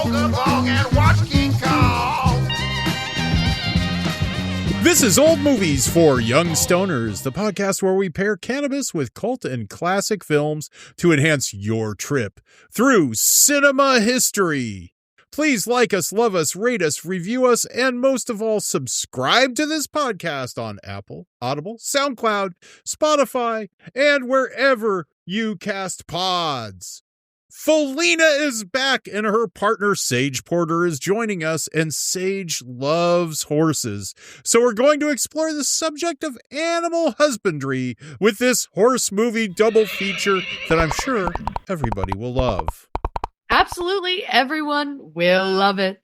smoke a bong and watch King Kong. This is Old Movies for Young Stoners, the podcast where we pair cannabis with cult and classic films to enhance your trip through cinema history. Please like us, love us, rate us, review us, and most of all, subscribe to this podcast on Apple, Audible, SoundCloud, Spotify, and wherever you cast pods. Philena is back, and her partner Sage Porter is joining us, and Sage loves horses. So we're going to explore the subject of animal husbandry with this horse movie double feature that I'm sure everybody will love. Absolutely, everyone will love it.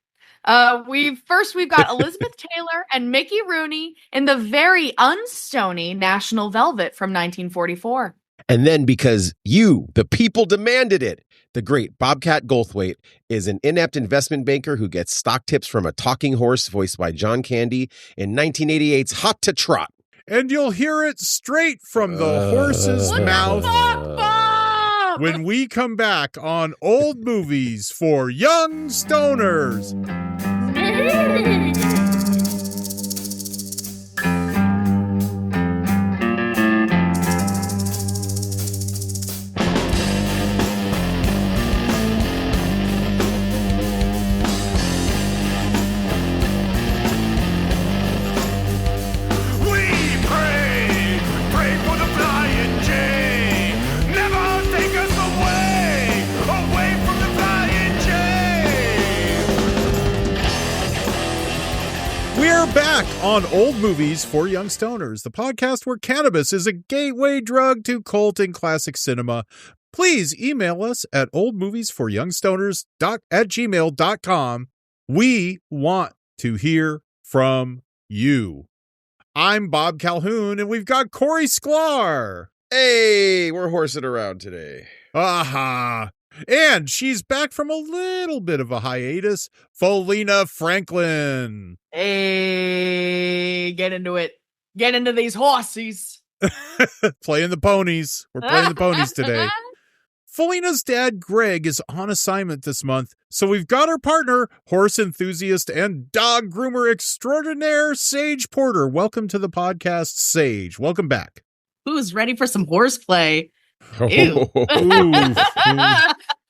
We've got Elizabeth Taylor and Mickey Rooney in the very unstoney National Velvet from 1944. And then because you, the people, demanded it, the great Bobcat Goldthwait is an inept investment banker who gets stock tips from a talking horse voiced by John Candy in 1988's Hot to Trot. And you'll hear it straight from the horse's mouth when we come back on Old Movies for Young Stoners. Back on Old Movies for Young Stoners, the podcast where cannabis is a gateway drug to cult and classic cinema. Please email us at oldmoviesforyoungstoners@gmail.com. We want to hear from you. I'm Bob Calhoun, and we've got Cory Sklar. Hey, we're horsing around today. Aha. And she's back from a little bit of a hiatus, Philena Franklin. Hey, get into it. Get into these horses. Playing the ponies. We're playing the ponies today. Philena's dad, Greg, is on assignment this month, so we've got our partner, horse enthusiast and dog groomer extraordinaire, Sage Porter. Welcome to the podcast, Sage. Welcome back. Who's ready for some horseplay? Ew.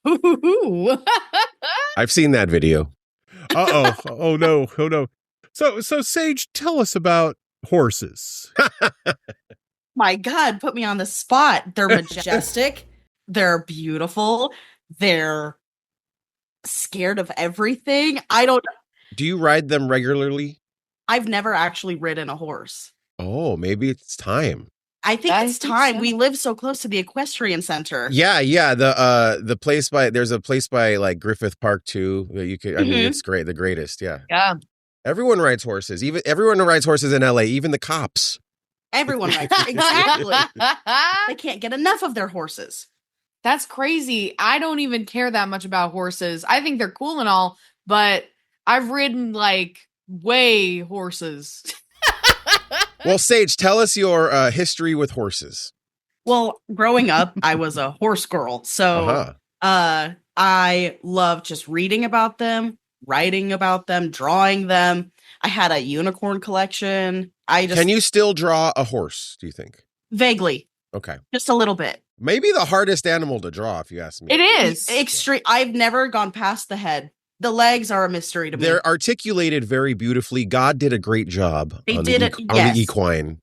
Ooh. I've seen that video. Uh-oh. Oh, no. Oh, no. So Sage, tell us about horses. My God, put me on the spot. They're majestic. They're beautiful. They're scared of everything. Do you ride them regularly? I've never actually ridden a horse. Oh, maybe it's time. I think it's time. So. We live so close to the equestrian center. Yeah. The place there's a place by like Griffith Park too. That you could. I mean, it's great. The greatest. Yeah. Yeah. Everyone rides horses. Even everyone rides horses in LA. Even the cops. Everyone rides. Exactly. They can't get enough of their horses. That's crazy. I don't even care that much about horses. I think they're cool and all, but I've ridden like way horses. Well, Sage, tell us your history with horses. Well, growing up, I was a horse girl. So I love just reading about them, writing about them, drawing them. I had a unicorn collection. Can you still draw a horse, do you think? Vaguely. Okay. Just a little bit. Maybe the hardest animal to draw, if you ask me. It is. Extreme. I've never gone past the head. The legs are a mystery to me. They're articulated very beautifully. God did a great job on the equine.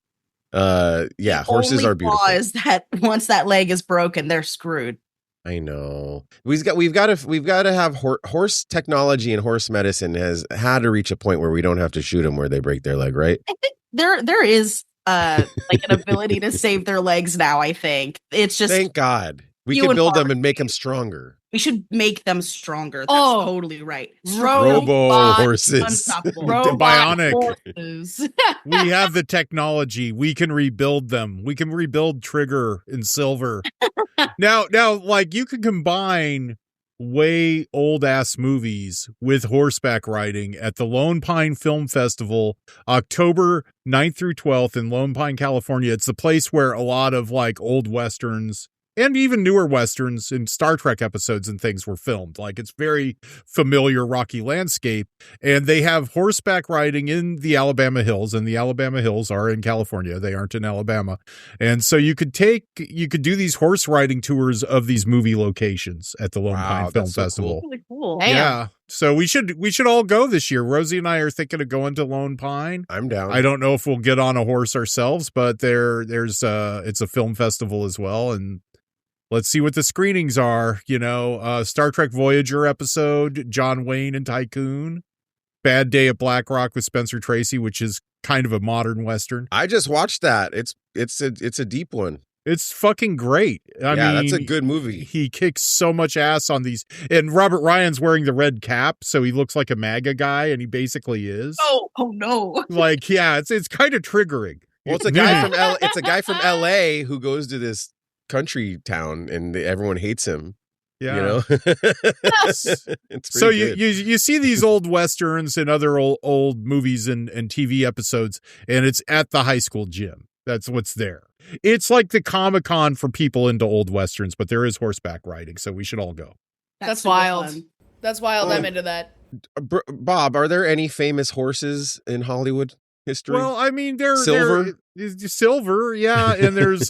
Horses are beautiful. The is that once that leg is broken, they're screwed. I know. We've got to have horse technology and horse medicine has had to reach a point where we don't have to shoot them where they break their leg, right? I think there is like an ability to save their legs now. I think it's just thank God we can build them and make them stronger. We should make them stronger. That's totally right. Robo horses. Bionic. Horses. We have the technology. We can rebuild them. We can rebuild Trigger in silver. Now, like you can combine way old ass movies with horseback riding at the Lone Pine Film Festival, October 9th through 12th in Lone Pine, California. It's the place where a lot of like old Westerns And even newer Westerns and Star Trek episodes and things were filmed. Like, it's very familiar rocky landscape. And they have horseback riding in the Alabama Hills, and the Alabama Hills are in California. They aren't in Alabama. And so you could do these horse riding tours of these movie locations at the Lone Pine Film Festival. Really cool. Yeah. So we should all go this year. Rosie and I are thinking of going to Lone Pine. I'm down. I don't know if we'll get on a horse ourselves, but it's a film festival as well, and let's see what the screenings are. Star Trek Voyager episode, John Wayne and Tycoon, Bad Day at Black Rock with Spencer Tracy, which is kind of a modern Western. I just watched that. It's a deep one. It's fucking great. I mean, that's a good movie. He kicks so much ass on these. And Robert Ryan's wearing the red cap, so he looks like a MAGA guy, and he basically is. Oh no. Like, yeah, it's kind of triggering. Well, it's a guy from LA who goes to this country town, and everyone hates him. Yeah. It's so good. you see these old Westerns and other old movies and TV episodes, and it's at the high school gym. That's what's there. It's like the Comic-Con for people into old Westerns, but there is horseback riding, so we should all go. That's wild. Fun. That's wild. I'm into that. Bob, are there any famous horses in Hollywood history? Well, I mean, Silver, yeah, and there's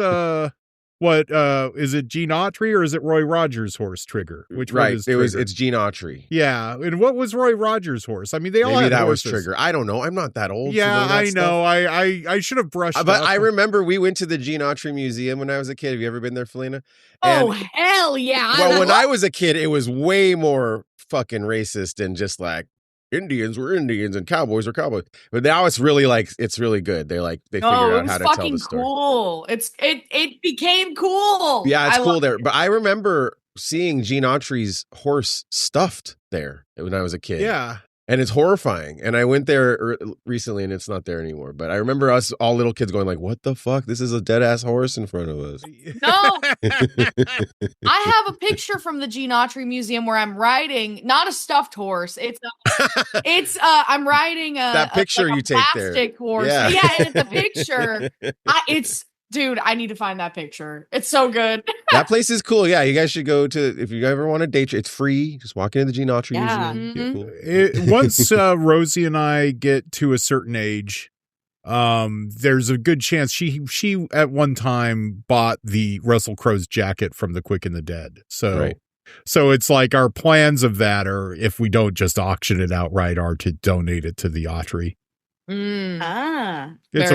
what is it, Gene Autry, or is it Roy Rogers' horse, Trigger? Which one is Trigger? It's Gene Autry. Yeah, and what was Roy Rogers' horse? I mean, they all Maybe had that horses. was Trigger. I don't know. I'm not that old. Yeah, to know I know. Stuff. I should have brushed. But up. I remember we went to the Gene Autry Museum when I was a kid. Have you ever been there, Philena? Oh, hell yeah! Well, when I was a kid, it was way more fucking racist and just like Indians were Indians and cowboys were cowboys. But now it's really good. They figured out how to tell the story. Cool. It became cool. Yeah, it's cool there. But I remember seeing Gene Autry's horse stuffed there when I was a kid. Yeah. And it's horrifying. And I went there recently and it's not there anymore. But I remember us all little kids going like, what the fuck? This is a dead ass horse in front of us. No. I have a picture from the Gene Autry Museum where I'm riding, not a stuffed horse. I'm riding that picture you take there. Plastic horse. Yeah, and it's a picture. Dude, I need to find that picture. It's so good. That place is cool. Yeah, you guys should go to, if you ever want to date, it's free. Just walk into the Gene Autry Museum. Mm-hmm. Cool. Once Rosie and I get to a certain age, there's a good chance she at one time bought the Russell Crowe's jacket from The Quick and the Dead. So, right. So it's like our plans of that are, if we don't just auction it outright, are to donate it to the Autry. It's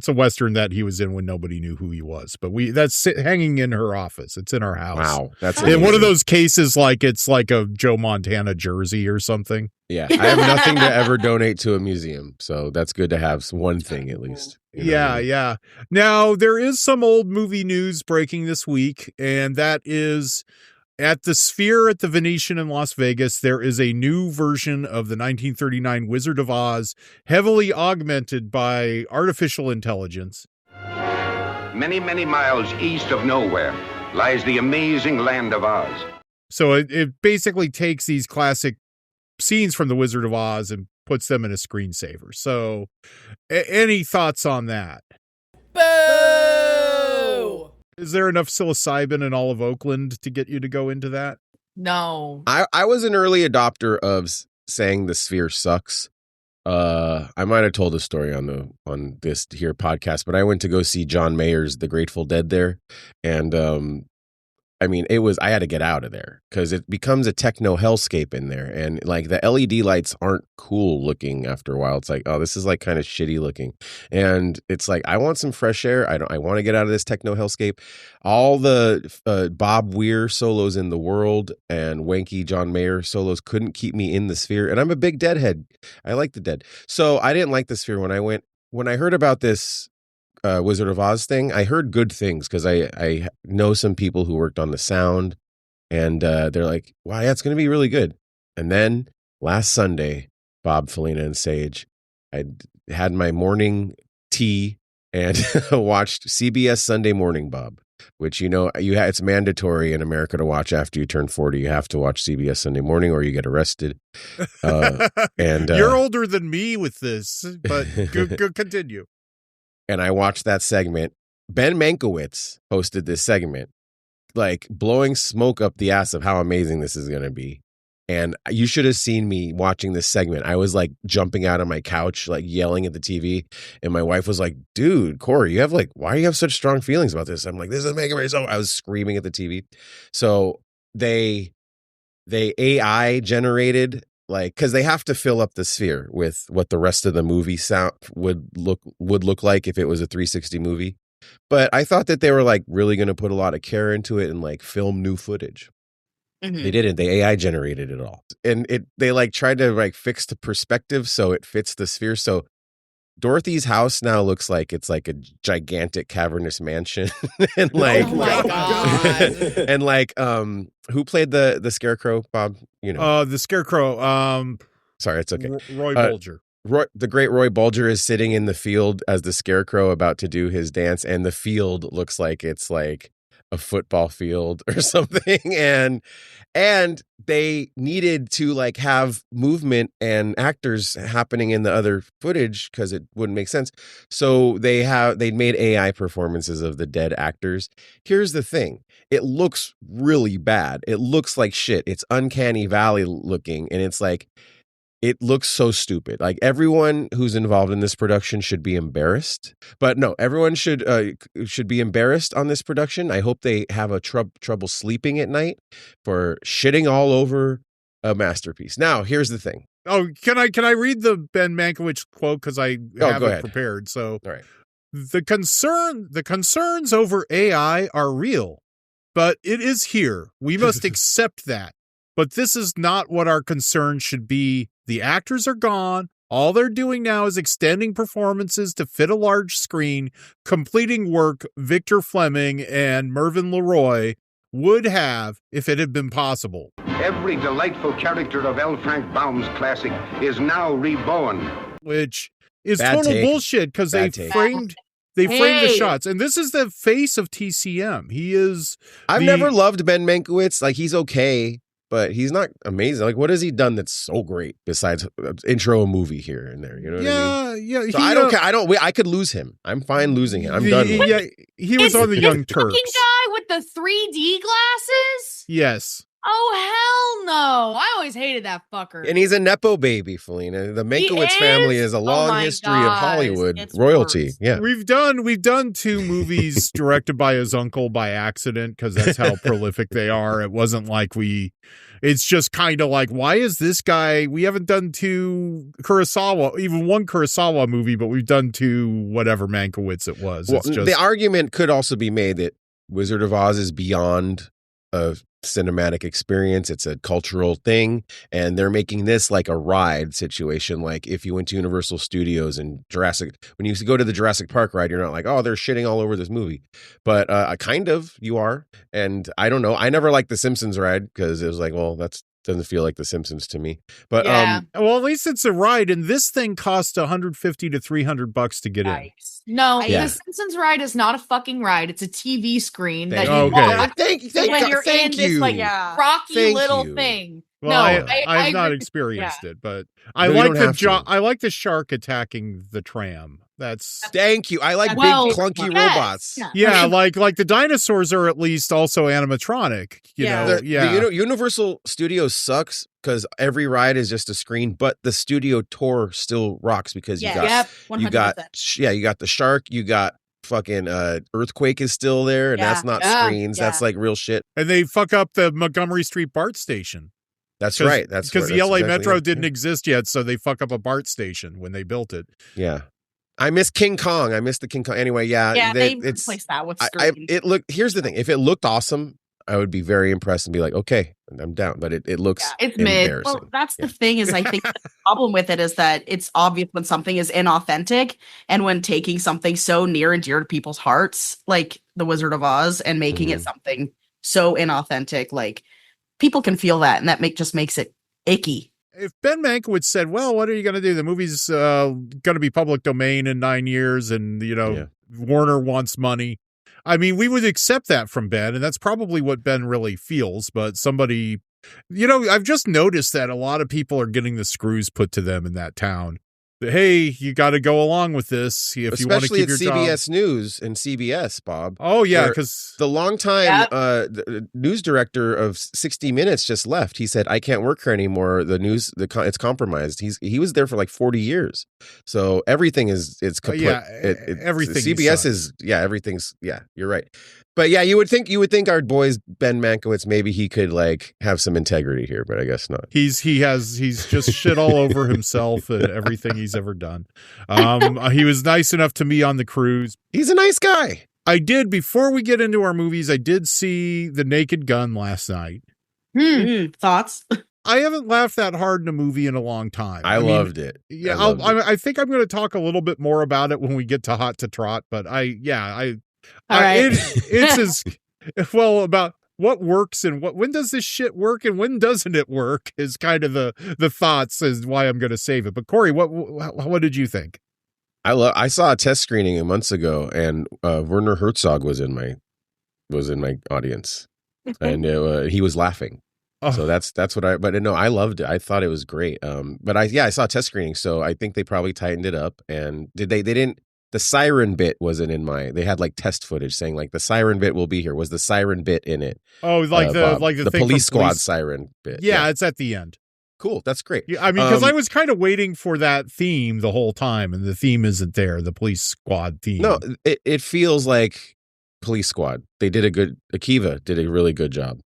a Western that he was in when nobody knew who he was, but that's hanging in her office. It's in our house. Wow, that's one of those cases like it's like a Joe Montana jersey or something. Yeah, I have nothing to ever donate to a museum, so that's good to have one thing at least. Yeah. Now there is some old movie news breaking this week, and that is, at the Sphere at the Venetian in Las Vegas, there is a new version of the 1939 Wizard of Oz, heavily augmented by artificial intelligence. Many, many miles east of nowhere lies the amazing land of Oz. So it basically takes these classic scenes from the Wizard of Oz and puts them in a screensaver. So any thoughts on that? Boo! Is there enough psilocybin in all of Oakland to get you to go into that? No. I was an early adopter of saying the Sphere sucks. I might have told a story on this here podcast, but I went to go see John Mayer's The Grateful Dead there, and I mean, I had to get out of there because it becomes a techno hellscape in there. And like the LED lights aren't cool looking after a while. It's like, oh, this is like kind of shitty looking. And it's like, I want some fresh air. I want to get out of this techno hellscape. All the Bob Weir solos in the world and wanky John Mayer solos couldn't keep me in the Sphere. And I'm a big Deadhead. I like the Dead. So I didn't like the Sphere when I heard about this Wizard of Oz thing. I heard good things because I know some people who worked on the sound, and they're like, wow, yeah, it's going to be really good. And then last Sunday, Bob, Philena, and Sage, I had my morning tea and watched CBS Sunday Morning Bob, which, it's mandatory in America to watch after you turn 40. You have to watch CBS Sunday Morning or you get arrested. And you're older than me with this, but go continue. And I watched that segment. Ben Mankiewicz hosted this segment. like blowing smoke up the ass of how amazing this is going to be. And you should have seen me watching this segment. I was like jumping out of my couch, like yelling at the TV. And my wife was like, dude, Cory, you have like, why do you have such strong feelings about this? I'm like, this is making me so. I was screaming at the TV. So they AI generated, like, because they have to fill up the sphere with what the rest of the movie sound would look like if it was a 360 movie. But I thought that they were like really going to put a lot of care into it and like film new footage. Mhm. They didn't. They AI generated it all, and they like tried to like fix the perspective so it fits the sphere. So Dorothy's house now looks like it's like a gigantic cavernous mansion, and like, Oh my God. and like, who played the Scarecrow, Bob? You know, The Scarecrow. sorry, it's okay. Roy Bolger. The great Roy Bolger is sitting in the field as the Scarecrow about to do his dance, and the field looks like it's like a football field or something, and they needed to like have movement and actors happening in the other footage because it wouldn't make sense. So they made AI performances of the dead actors. Here's the thing. It looks really bad. It looks like shit. It's uncanny valley looking, and it's like, it looks so stupid. Like everyone who's involved in this production should be embarrassed. But no, everyone should be embarrassed on this production. I hope they have a trouble sleeping at night for shitting all over a masterpiece. Now, here's the thing. Oh, can I read the Ben Mankiewicz quote because I have it prepared? So, all right. The concerns over AI are real, but it is here. We must accept that. But this is not what our concern should be. The actors are gone. All they're doing now is extending performances to fit a large screen, completing work Victor Fleming and Mervyn LeRoy would have if it had been possible. Every delightful character of L. Frank Baum's classic is now reborn. Which is Bad total take. bullshit because they Bad take. framed the Hey. shots. And this is the face of TCM. He is I've never loved Ben Mankiewicz. Like, he's okay, but he's not amazing. Like, what has he done that's so great besides intro a movie here and there? You know what I mean? Yeah. So I don't care. I could lose him. I'm fine losing him. I'm done with it. Yeah, he was on the Young This fucking Turks. guy with the 3D glasses? Yes. Oh, hell no. I always hated that fucker. And he's a Nepo baby, Philena. The Mankiewicz is? family is a Oh long my history of God. Hollywood It's royalty. worse. Yeah. We've done 2 movies directed by his uncle by accident because that's how prolific they are. It wasn't like it's just kind of like, why is this guy? We haven't done 2 Kurosawa, even 1 Kurosawa movie, but we've done 2 whatever Mankiewicz it was. Well, It's just, the argument could also be made that Wizard of Oz is beyond a cinematic experience. It's a cultural thing, and they're making this like a ride situation. Like if you went to Universal Studios and when you go to the Jurassic Park ride, you're not like, oh, they're shitting all over this movie, but kind of you are. And I don't know, I never liked the Simpsons ride because it was like, well, that's doesn't feel like the Simpsons to me. But Yeah. well, at least it's a ride, and this thing cost $150 to $300 to get in. Yikes. No, Yeah. the Simpsons ride is not a fucking ride. It's a TV screen that you Okay. watch Thank when God, you're thank in this you. like Yeah. rocky Thank little you. thing. Well, No, I've not agree. experienced it, but No, I you like don't have to. I like the shark attacking the tram. That's Thank you. I like Well, big clunky yes. robots. Yeah. yeah, like the dinosaurs are at least also animatronic. You Yeah. know, The Universal Studios sucks because every ride is just a screen, but the studio tour still rocks because Yeah. you got Yep. 100%. you got the shark, you got fucking Earthquake is still there, and that's Yeah. not Yeah. screens, that's Yeah. like real shit. and they fuck up the Montgomery Street BART station. That's right. That's because right. the LA That's exactly Metro it. didn't exist yet, so they fuck up a BART station when they built it. Yeah. I miss King Kong. I miss the King Kong. Anyway, Yeah, they it's replaced that with I screen. it look. Here's the thing: if it looked awesome, I would be very impressed and be like, okay, I'm down. But it looks It's mid. embarrassing. Well, that's Yeah. the thing is I think the problem with it is that it's obvious when something is inauthentic and when taking something so near and dear to people's hearts, like The Wizard of Oz, and making it something so inauthentic, like people can feel that, and that just makes it icky. If Ben Mankiewicz said, well, what are you going to do? The movie's going to be public domain in 9 years, and, Warner wants money. I mean, we would accept that from Ben, and that's probably what Ben really feels. But somebody, I've just noticed that a lot of people are getting the screws put to them in that town. hey, you got to go along with this if you want to keep your job. Especially at CBS News and CBS, Bob. Oh, yeah, because the longtime news director of 60 Minutes just left. He said, I can't work here anymore. It's compromised. He was there for like 40 years. So everything is complete. Everything. CBS is, everything's, you're right. But yeah, you would think our boys Ben Mankiewicz, maybe he could like have some integrity here, but I guess not. He's just shit all over himself and everything he's ever done. He was nice enough to me on the cruise. He's a nice guy. Before we get into our movies, I did see The Naked Gun last night. Thoughts? I haven't laughed that hard in a movie in a long time. I mean, loved it. Yeah, I think I'm going to talk a little bit more about it when we get to Hot to Trot, but it's as well about what works and when does this shit work and when doesn't it work is kind of the thoughts is why I'm going to save it. But Cory, what did you think? I saw a test screening months ago, and Werner Herzog was in my audience, and he was laughing. Oh. So that's what I loved it. I thought it was great. But I saw a test screening, so I think they probably tightened it up. And they didn't. The siren bit wasn't in they had like test footage saying like the siren bit will be here. Was the siren bit in it? Oh, the police squad siren bit. Yeah, it's at the end. Cool. That's great. Yeah, I mean, because I was kind of waiting for that theme the whole time, and the theme isn't there. The police squad theme. No, it feels like Police Squad. They did Akiva did a really good job.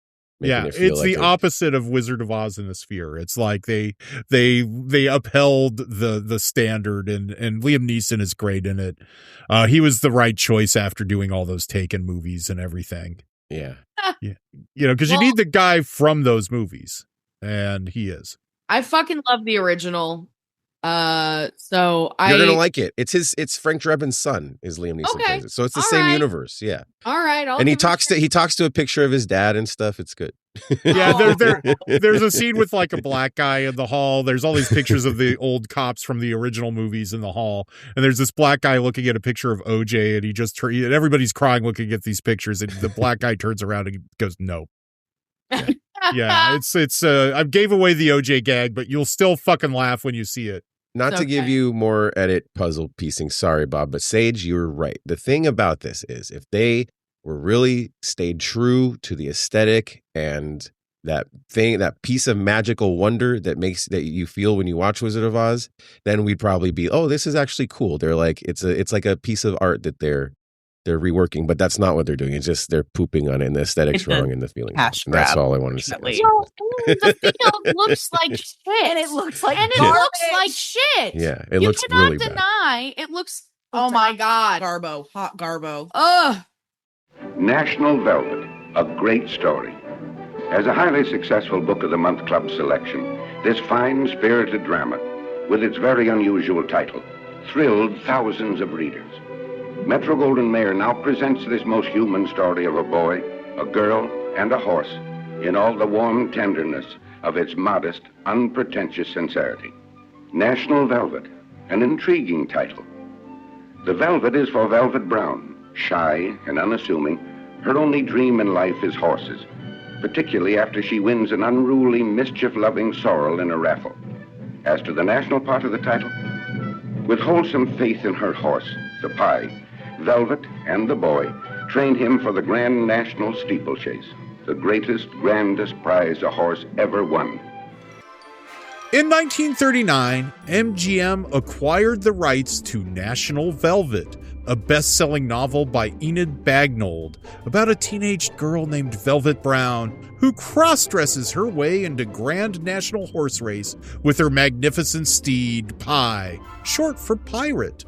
Yeah, it's the opposite of Wizard of Oz in the Sphere. It's like they upheld the standard, and Liam Neeson is great in it. He was the right choice after doing all those Taken movies and everything. Yeah. Yeah. Because you need the guy from those movies, and he is. I fucking love the original. You're gonna like it. It's Frank Drebin's son is Liam Neeson plays it. So it's the same universe. Yeah. All right. And he talks to a picture of his dad and stuff. It's good. Yeah, there's a scene with like a black guy in the hall. There's all these pictures of the old cops from the original movies in the hall, and there's this black guy looking at a picture of OJ, and everybody's crying looking at these pictures, and the black guy turns around and goes, "No." Yeah, it's I gave away the OJ gag, but you'll still fucking laugh when you see it. Not to give you more edit puzzle piecing, sorry, Bob, but Sage, you were right. The thing about this is if they were really stayed true to the aesthetic and that piece of magical wonder that you feel when you watch Wizard of Oz, then we'd probably be, oh, this is actually cool. They're like, it's like a piece of art that they're reworking, but that's not what they're doing. It's just they're pooping on it, and the aesthetic's wrong and the feeling. That's all I wanted to say. The field looks like shit, and it looks like shit. Yeah, it looks really bad. You cannot deny it looks. Oh my god, hot garbo. Ugh. National Velvet, a great story. As a highly successful Book of the Month Club selection, this fine, spirited drama, with its very unusual title, thrilled thousands of readers. Metro-Goldwyn-Mayer now presents this most human story of a boy, a girl, and a horse in all the warm tenderness of its modest, unpretentious sincerity. National Velvet, an intriguing title. The velvet is for Velvet Brown, shy and unassuming. Her only dream in life is horses, particularly after she wins an unruly, mischief-loving sorrel in a raffle. As to the national part of the title, with wholesome faith in her horse, the Pie, Velvet and the boy trained him for the Grand National Steeplechase, the greatest, grandest prize a horse ever won. In 1939, MGM acquired the rights to National Velvet, a best-selling novel by Enid Bagnold about a teenage girl named Velvet Brown who cross-dresses her way into Grand National Horse Race with her magnificent steed, Pie, short for Pirate.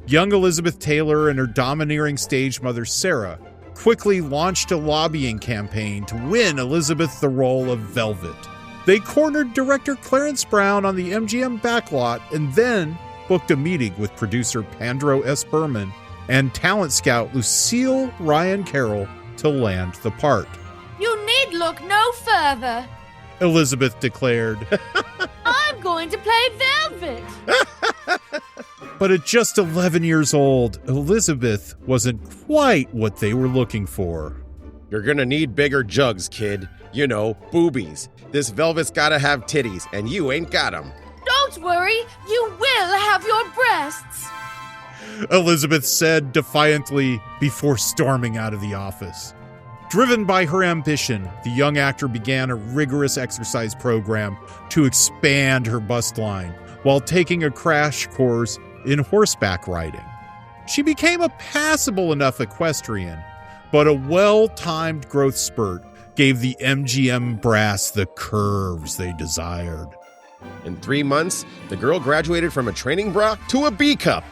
Young Elizabeth Taylor and her domineering stage mother, Sarah, quickly launched a lobbying campaign to win Elizabeth the role of Velvet. They cornered director Clarence Brown on the MGM backlot and then booked a meeting with producer Pandro S. Berman and talent scout Lucille Ryan Carroll to land the part. You need look no further, Elizabeth declared. I'm going to play Velvet. But at just 11 years old, Elizabeth wasn't quite what they were looking for. You're gonna need bigger jugs, kid. You know, boobies. This Velvet's gotta have titties, and you ain't got them. Don't Don't worry, you will have your breasts. Elizabeth said defiantly before storming out of the office. Driven by her ambition, the young actor began a rigorous exercise program to expand her bust line while taking a crash course in horseback riding. She became a passable enough equestrian, but a well-timed growth spurt gave the MGM brass the curves they desired. In 3 months, the girl graduated from a training bra to a B cup.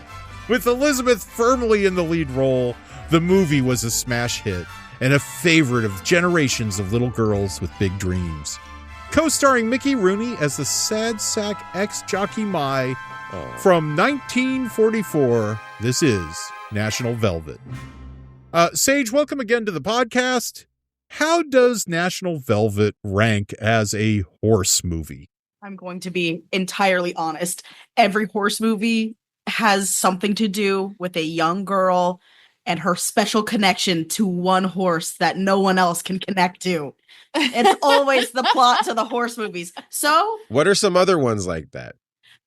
With Elizabeth firmly in the lead role, the movie was a smash hit and a favorite of generations of little girls with big dreams. Co-starring Mickey Rooney as the sad sack ex-jockey Mai from 1944, this is National Velvet. Sage, welcome again to the podcast. How does National Velvet rank as a horse movie? I'm going to be entirely honest. Every horse movie has something to do with a young girl and her special connection to one horse that no one else can connect to. It's always the plot to the horse movies. So, what are some other ones like that?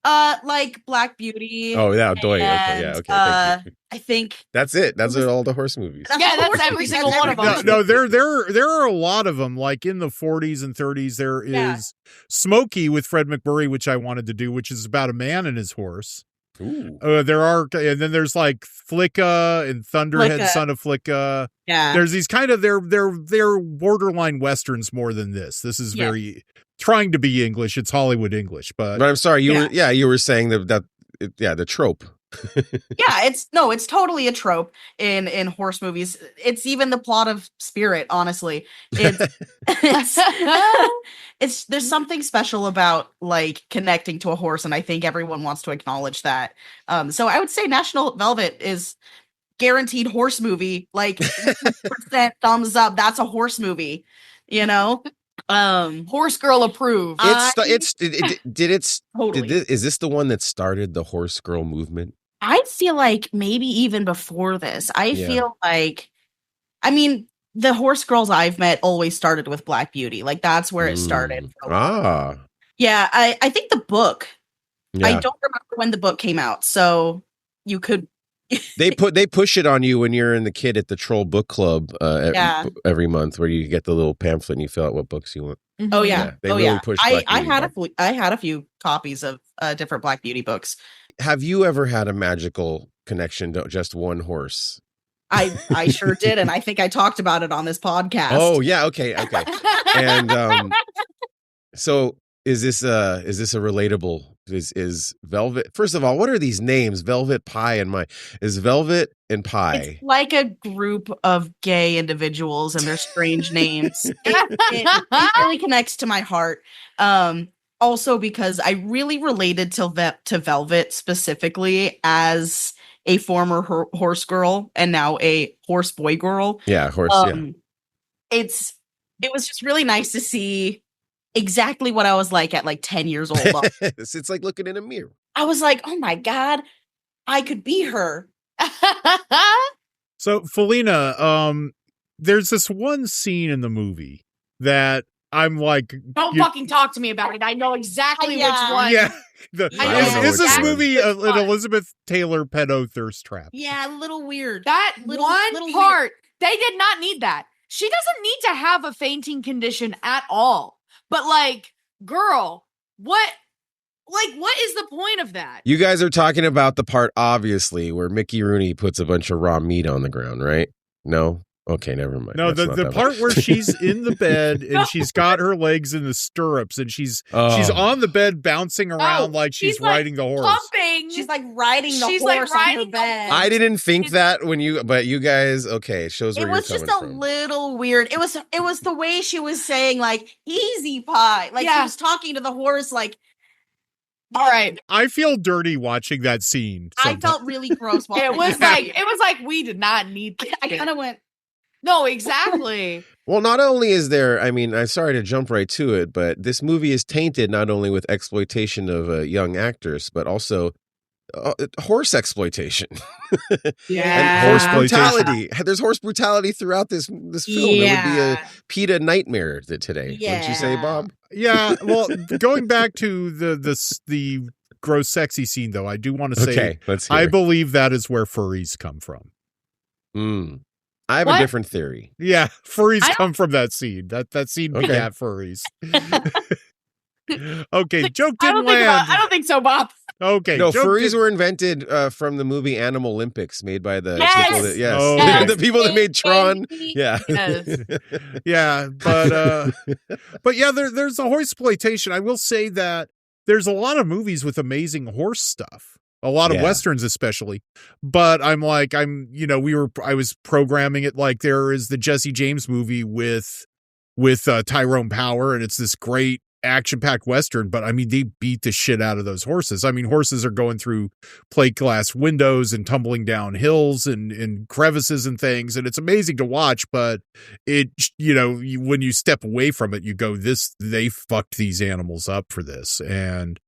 Like Black Beauty. Oh yeah, Doy. Okay, yeah, okay. Thank you. I think that's it. That's all the horse movies. That's every single one of them. No, there are a lot of them. Like in the 40s and 30s, there is Smokey with Fred MacMurray, which I wanted to do, which is about a man and his horse. Ooh. And then there's like Flicka and Thunderhead, Son of Flicka. Yeah. There's these kind of they're borderline westerns more than this. This is very trying to be English. It's Hollywood English, but I'm sorry, you were saying the trope. It's totally a trope in horse movies. It's even the plot of Spirit, honestly. It's there's something special about like connecting to a horse, and I think everyone wants to acknowledge that. So I would say National Velvet is guaranteed horse movie, like % thumbs up. That's a horse movie, you know. Horse girl approved. Is this the one that started the horse girl movement? I feel like maybe even before this. I feel like, I mean, the horse girls I've met always started with Black Beauty. Like that's where it started. Yeah, I think the book. Yeah. I don't remember when the book came out, so you could. they push it on you when you're in the kid at the Troll Book Club every month, where you get the little pamphlet and you fill out what books you want. Mm-hmm. Oh yeah, they really push. I had a few copies of different Black Beauty books. Have you ever had a magical connection to just one horse? I sure did, and I think I talked about it on this podcast. Oh yeah, okay. And so is this a relatable? Is Velvet? First of all, what are these names? Velvet, Pie, and is Velvet and Pie? It's like a group of gay individuals and their strange names. It really connects to my heart. Also because I really related to Velvet specifically as a former horse girl and now a horse boy girl. Yeah, horse. It was just really nice to see exactly what I was like at like 10 years old. It's like looking in a mirror. I was like, oh my God, I could be her. So Philena, there's this one scene in the movie that I'm like, don't fucking talk to me about it. I know exactly which one. Yeah. Is this movie an Elizabeth Taylor pedo thirst trap? Yeah, a little weird. That little part, they did not need that. She doesn't need to have a fainting condition at all. But like, girl, what is the point of that? You guys are talking about the part, obviously, where Mickey Rooney puts a bunch of raw meat on the ground, right? No? Okay, never mind. No, the part where she's in the bed and she's got her legs in the stirrups and she's on the bed bouncing around like she's riding the horse. Pumping. She's like riding the horse on her bed. I didn't think that but you guys, okay, it shows where you're coming from. It was just a little weird. It was the way she was saying like, easy Pie. Like she was talking to the horse like, all right. I feel dirty watching that scene. I felt really gross. It was like we did not need this. I kind of went. No, exactly. Well, not only is there, I mean, I'm sorry to jump right to it, but this movie is tainted not only with exploitation of young actors, but also horse exploitation. Yeah. And horse brutality. There's horse brutality throughout this film. Yeah. It would be a PETA nightmare today. Yeah. Wouldn't you say, Bob? Yeah, well, going back to the gross sexy scene, though, I do want to say, Okay, let's hear I it. believe that is where furries come from. I have What? a different theory. Yeah, furries I come from that scene. That scene Okay. begat furries. Okay, joke I didn't don't think land. I don't think so, Bob. Okay, No, joke furries did- were invented from the movie Animal Olympics, made by the Yes! people that, yes, Oh, yes. the people that made Tron. Yeah, Yes. Yeah, but yeah, there's a horse exploitation. I will say that there's a lot of movies with amazing horse stuff. A lot of Yeah. Westerns, especially. But I was programming it like there is the Jesse James movie with Tyrone Power, and it's this great action-packed Western, but I mean, they beat the shit out of those horses. I mean, horses are going through plate glass windows and tumbling down hills and crevices and things, and it's amazing to watch, but it, when you step away from it, you go, they fucked these animals up for this. And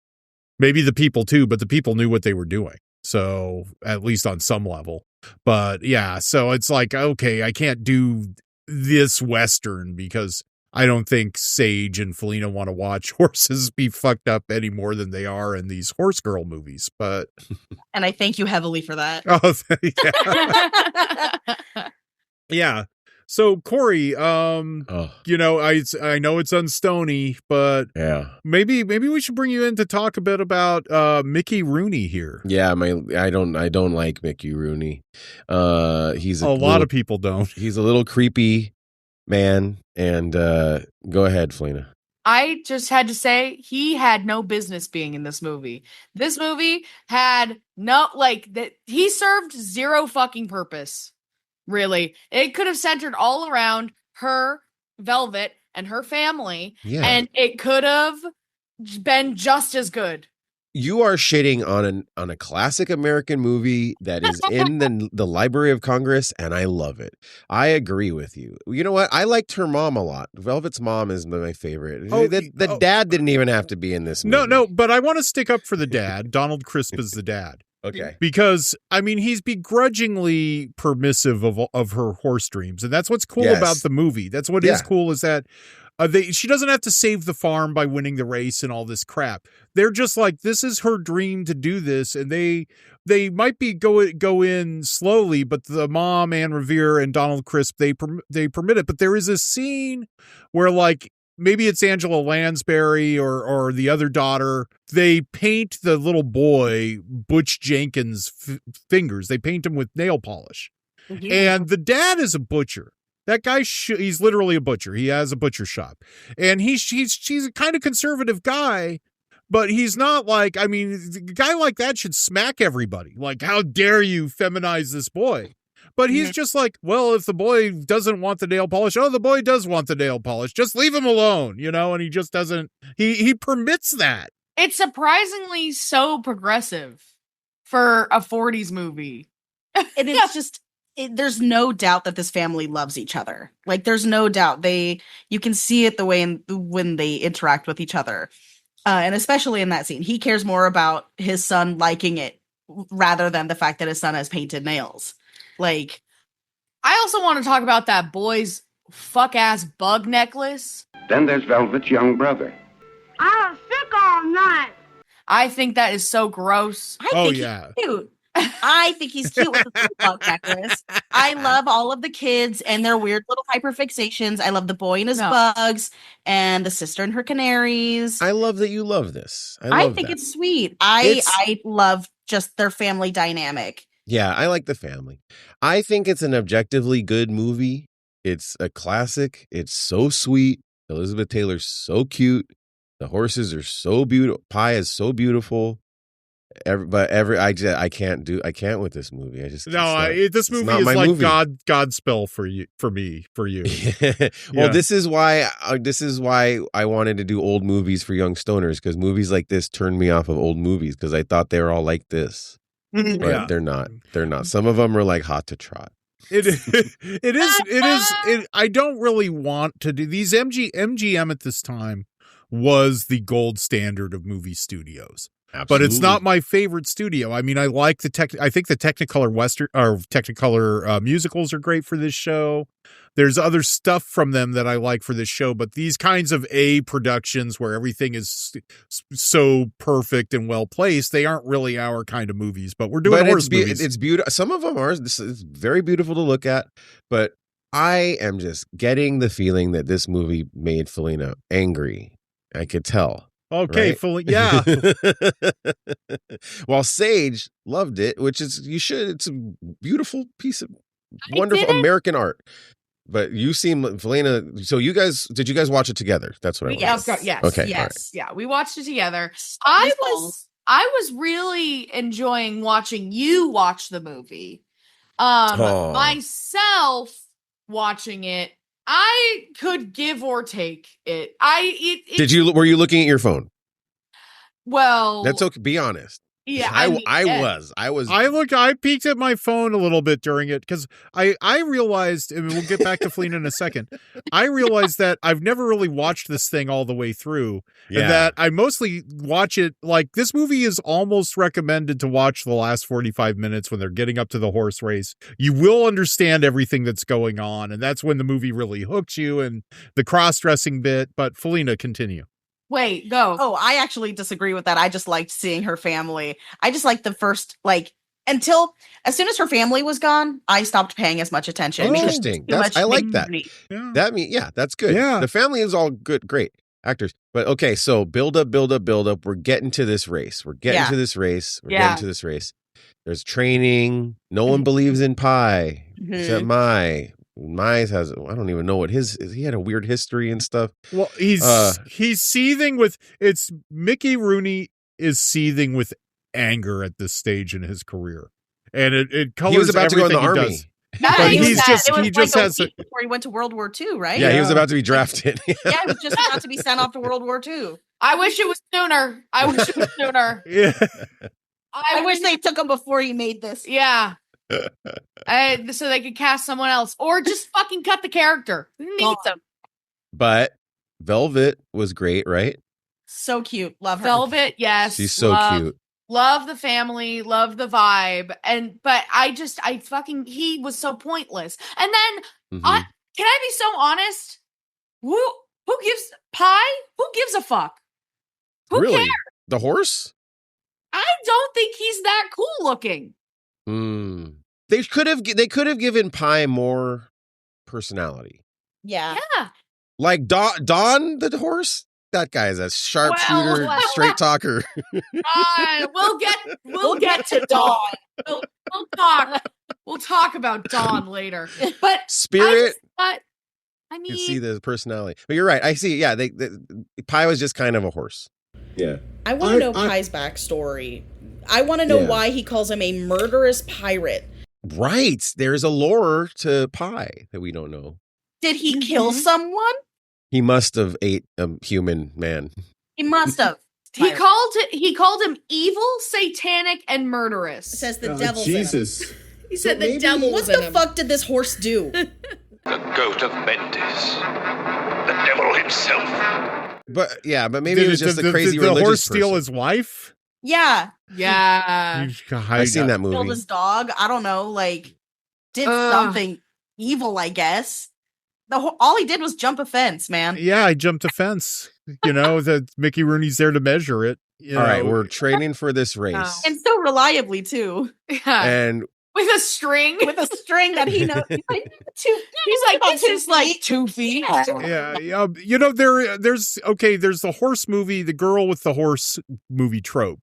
maybe the people too, but the people knew what they were doing. So at least on some level, but yeah, so it's like, okay, I can't do this Western because I don't think Sage and Philena want to watch horses be fucked up any more than they are in these horse girl movies. But And I thank you heavily for that. yeah. Yeah. So Cory, I know it's unstoney, but yeah. maybe we should bring you in to talk a bit about Mickey Rooney here. Yeah, I don't like Mickey Rooney. He's A lot of people don't. He's a little creepy man. And go ahead, Philena. I just had to say he had no business being in this movie. This movie had he served zero fucking purpose. Really. It could have centered all around her, Velvet, and her family. Yeah. And it could have been just as good. You are shitting on a classic American movie that is in the Library of Congress, and I love it. I agree with you. You know what? I liked her mom a lot. Velvet's mom is my favorite. The dad didn't even have to be in this movie. No, but I want to stick up for the dad. Donald Crisp is the dad. Okay. Because, I mean, he's begrudgingly permissive of her horse dreams. And that's what's cool Yes. about the movie. That's what is cool is that she doesn't have to save the farm by winning the race and all this crap. They're just like, this is her dream to do this. And they might be go in slowly, but the mom, Anne Revere, and Donald Crisp, they permit it. But there is a scene where, like, maybe it's Angela Lansbury or the other daughter. They paint the little boy, Butch Jenkins' fingers. They paint him with nail polish. Mm-hmm. And the dad is a butcher. That guy, he's literally a butcher. He has a butcher shop. And she's a kind of conservative guy, but he's not like, I mean, a guy like that should smack everybody. Like, how dare you feminize this boy? But he's just like, well, if the boy doesn't want the nail polish, the boy does want the nail polish. Just leave him alone, and he just doesn't, he permits that. It's surprisingly so progressive for a 40s movie. And it's just, there's no doubt that this family loves each other. Like, there's no doubt. You can see it the way when they interact with each other. And especially in that scene, he cares more about his son liking it rather than the fact that his son has painted nails. Like, I also want to talk about that boy's fuck-ass bug necklace. Then there's Velvet's young brother. I was sick all night. I think that is so gross. I think he's cute. I think he's cute with the bug necklace. I love all of the kids and their weird little hyperfixations. I love the boy and his bugs and the sister and her canaries. I love that you love this. I think it's sweet. I love just their family dynamic. Yeah, I like the family. I think it's an objectively good movie. It's a classic. It's so sweet. Elizabeth Taylor's so cute. The horses are so beautiful. Pie is so beautiful. I can't with this movie. This movie is like movie. Godspell for you. Well, this is why I wanted to do old movies for young stoners, because movies like this turned me off of old movies because I thought they were all like this. But they're not. Some of them are like Hot to Trot. It is. I don't really want to do these. MGM at this time was the gold standard of movie studios. But it's not my favorite studio. I mean, I like I think the Technicolor Technicolor musicals are great for this show. There's other stuff from them that I like for this show, but these kinds of A productions where everything is so perfect and well placed, they aren't really our kind of movies. But we're doing horse movies. It's beautiful. Some of them are. This is very beautiful to look at, but I am just getting the feeling that this movie made Philena angry. I could tell. Okay, right? Yeah. While Sage loved it, which is it's a beautiful piece of wonderful American art. But you seem Philena. So did you guys watch it together? That's what I want. Yes. Okay. Yes. Right. Yeah. We watched it together. I was really enjoying watching you watch the movie. Myself watching it, I could give or take it. Were you looking at your phone? Well, that's okay. Be honest. Yeah, I peeked at my phone a little bit during it because I realized, and we'll get back to Philena in a second. I realized that I've never really watched this thing all the way through, and that I mostly watch it like this movie is almost recommended to watch the last 45 minutes when they're getting up to the horse race. You will understand everything that's going on, and that's when the movie really hooks you and the cross-dressing bit. But Philena, continue. Wait, go. Oh, I actually disagree with that. I just liked seeing her family. I just liked the first, until as soon as her family was gone, I stopped paying as much attention. Interesting. I like that. Yeah. That's good. Yeah. The family is all good, great actors. But okay, so build up. We're getting to this race. Getting to this race. There's training. No one believes in pie except Mize has, I don't even know what he had a weird history and stuff. Well, he's seething with, Mickey Rooney is seething with anger at this stage in his career. And it colors he was about to go in the army. Does. But he just has before he went to World War II, right? Yeah, he was about to be drafted. He was just about to be sent off to World War II. I wish it was sooner. Yeah. I wish they took him before he made this. Yeah. So they could cast someone else or just fucking cut the character. Who needs them? But Velvet was great, right? So cute. Love her. Velvet, yes. She's so cute. Love the family, love the vibe. But he was so pointless. And then can I be so honest? Who gives pie? Who gives a fuck? Who cares? The horse? I don't think he's that cool looking. They could have given Pie more personality. Yeah. Like Don the horse? That guy is a sharpshooter, straight talker. We'll get to Don. We'll talk about Don later. But Spirit, I you mean, see the personality. But you're right. I see. Yeah, Pie was just kind of a horse. Yeah. I want to know Pie's backstory. I want to know why he calls him a murderous pirate. Right. There's a lore to Pie that we don't know. Did he kill someone? He must have ate a human man. He must have. He called him evil, satanic, and murderous. It says the devil's Jesus. in him. He said the devil was in him. What the fuck did this horse do? The goat of Mendes. The devil himself. But maybe it was just a crazy religious the horse person. steal his wife? Yeah. I've seen that movie. Killed his dog. I don't know. Did something evil, I guess. All he did was jump a fence, man. Yeah, I jumped a fence. That Mickey Rooney's there to measure it. All right, we're training for this race. And so reliably, too. Yeah. And with a string that he knows. He's like, this is like 2 feet. Yeah. There's the horse movie, the girl with the horse movie trope.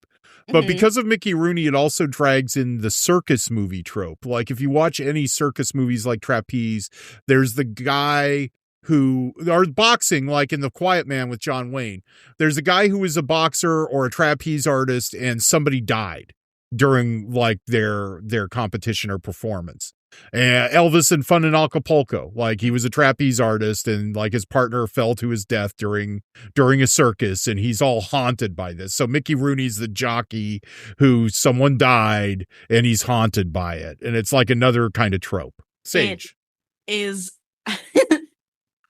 But because of Mickey Rooney, it also drags in the circus movie trope. Like if you watch any circus movies like Trapeze, there's the guy or boxing, like in The Quiet Man with John Wayne. There's a guy who is a boxer or a trapeze artist and somebody died during their competition or performance. And Elvis in Fun in Acapulco, he was a trapeze artist and his partner fell to his death during a circus and he's all haunted by this. So Mickey Rooney's the jockey who someone died and he's haunted by it. And it's another kind of trope. Sage. It is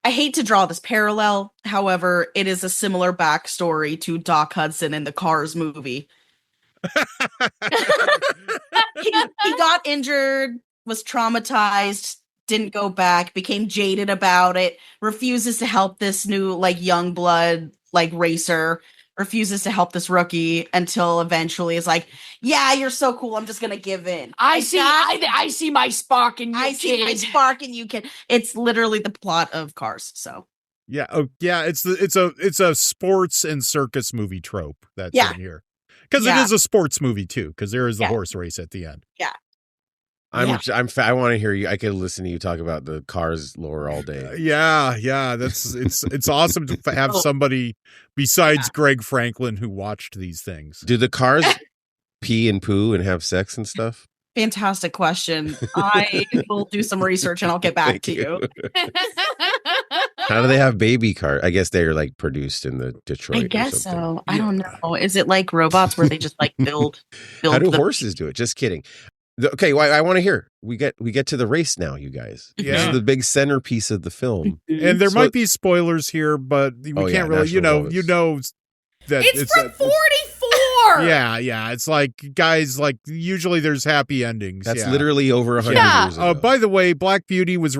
I hate to draw this parallel. However, it is a similar backstory to Doc Hudson in the Cars movie. he got injured, was traumatized, didn't go back, became jaded about it, refuses to help this new like young blood like racer, refuses to help this rookie until eventually is like, yeah, you're so cool, I'm just gonna give in. I see my spark in you. I see my spark in you, kid. It's literally the plot of Cars. So yeah, it's a sports and circus movie trope that's in here, because it is a sports movie too, because there is the horse race at the end. Yeah. I want to hear you. I could listen to you talk about the Cars lore all day. It's awesome to have somebody besides Greg Franklin who watched these things. Do the cars pee and poo and have sex and stuff? Fantastic question. I will do some research and I'll get back to you. How do they have baby car? I guess they're like produced in the Detroit. I guess so. I don't know. Is it like robots where they just like build? How do horses do it? Just kidding. Okay, well, I want to hear. We get to the race now, you guys. Yeah. This is the big centerpiece of the film. And there might be spoilers here, but we can't really, you know that it's from 44. Yeah. It's like, guys, like usually there's happy endings. That's literally over 100 years ago. By the way, Black Beauty was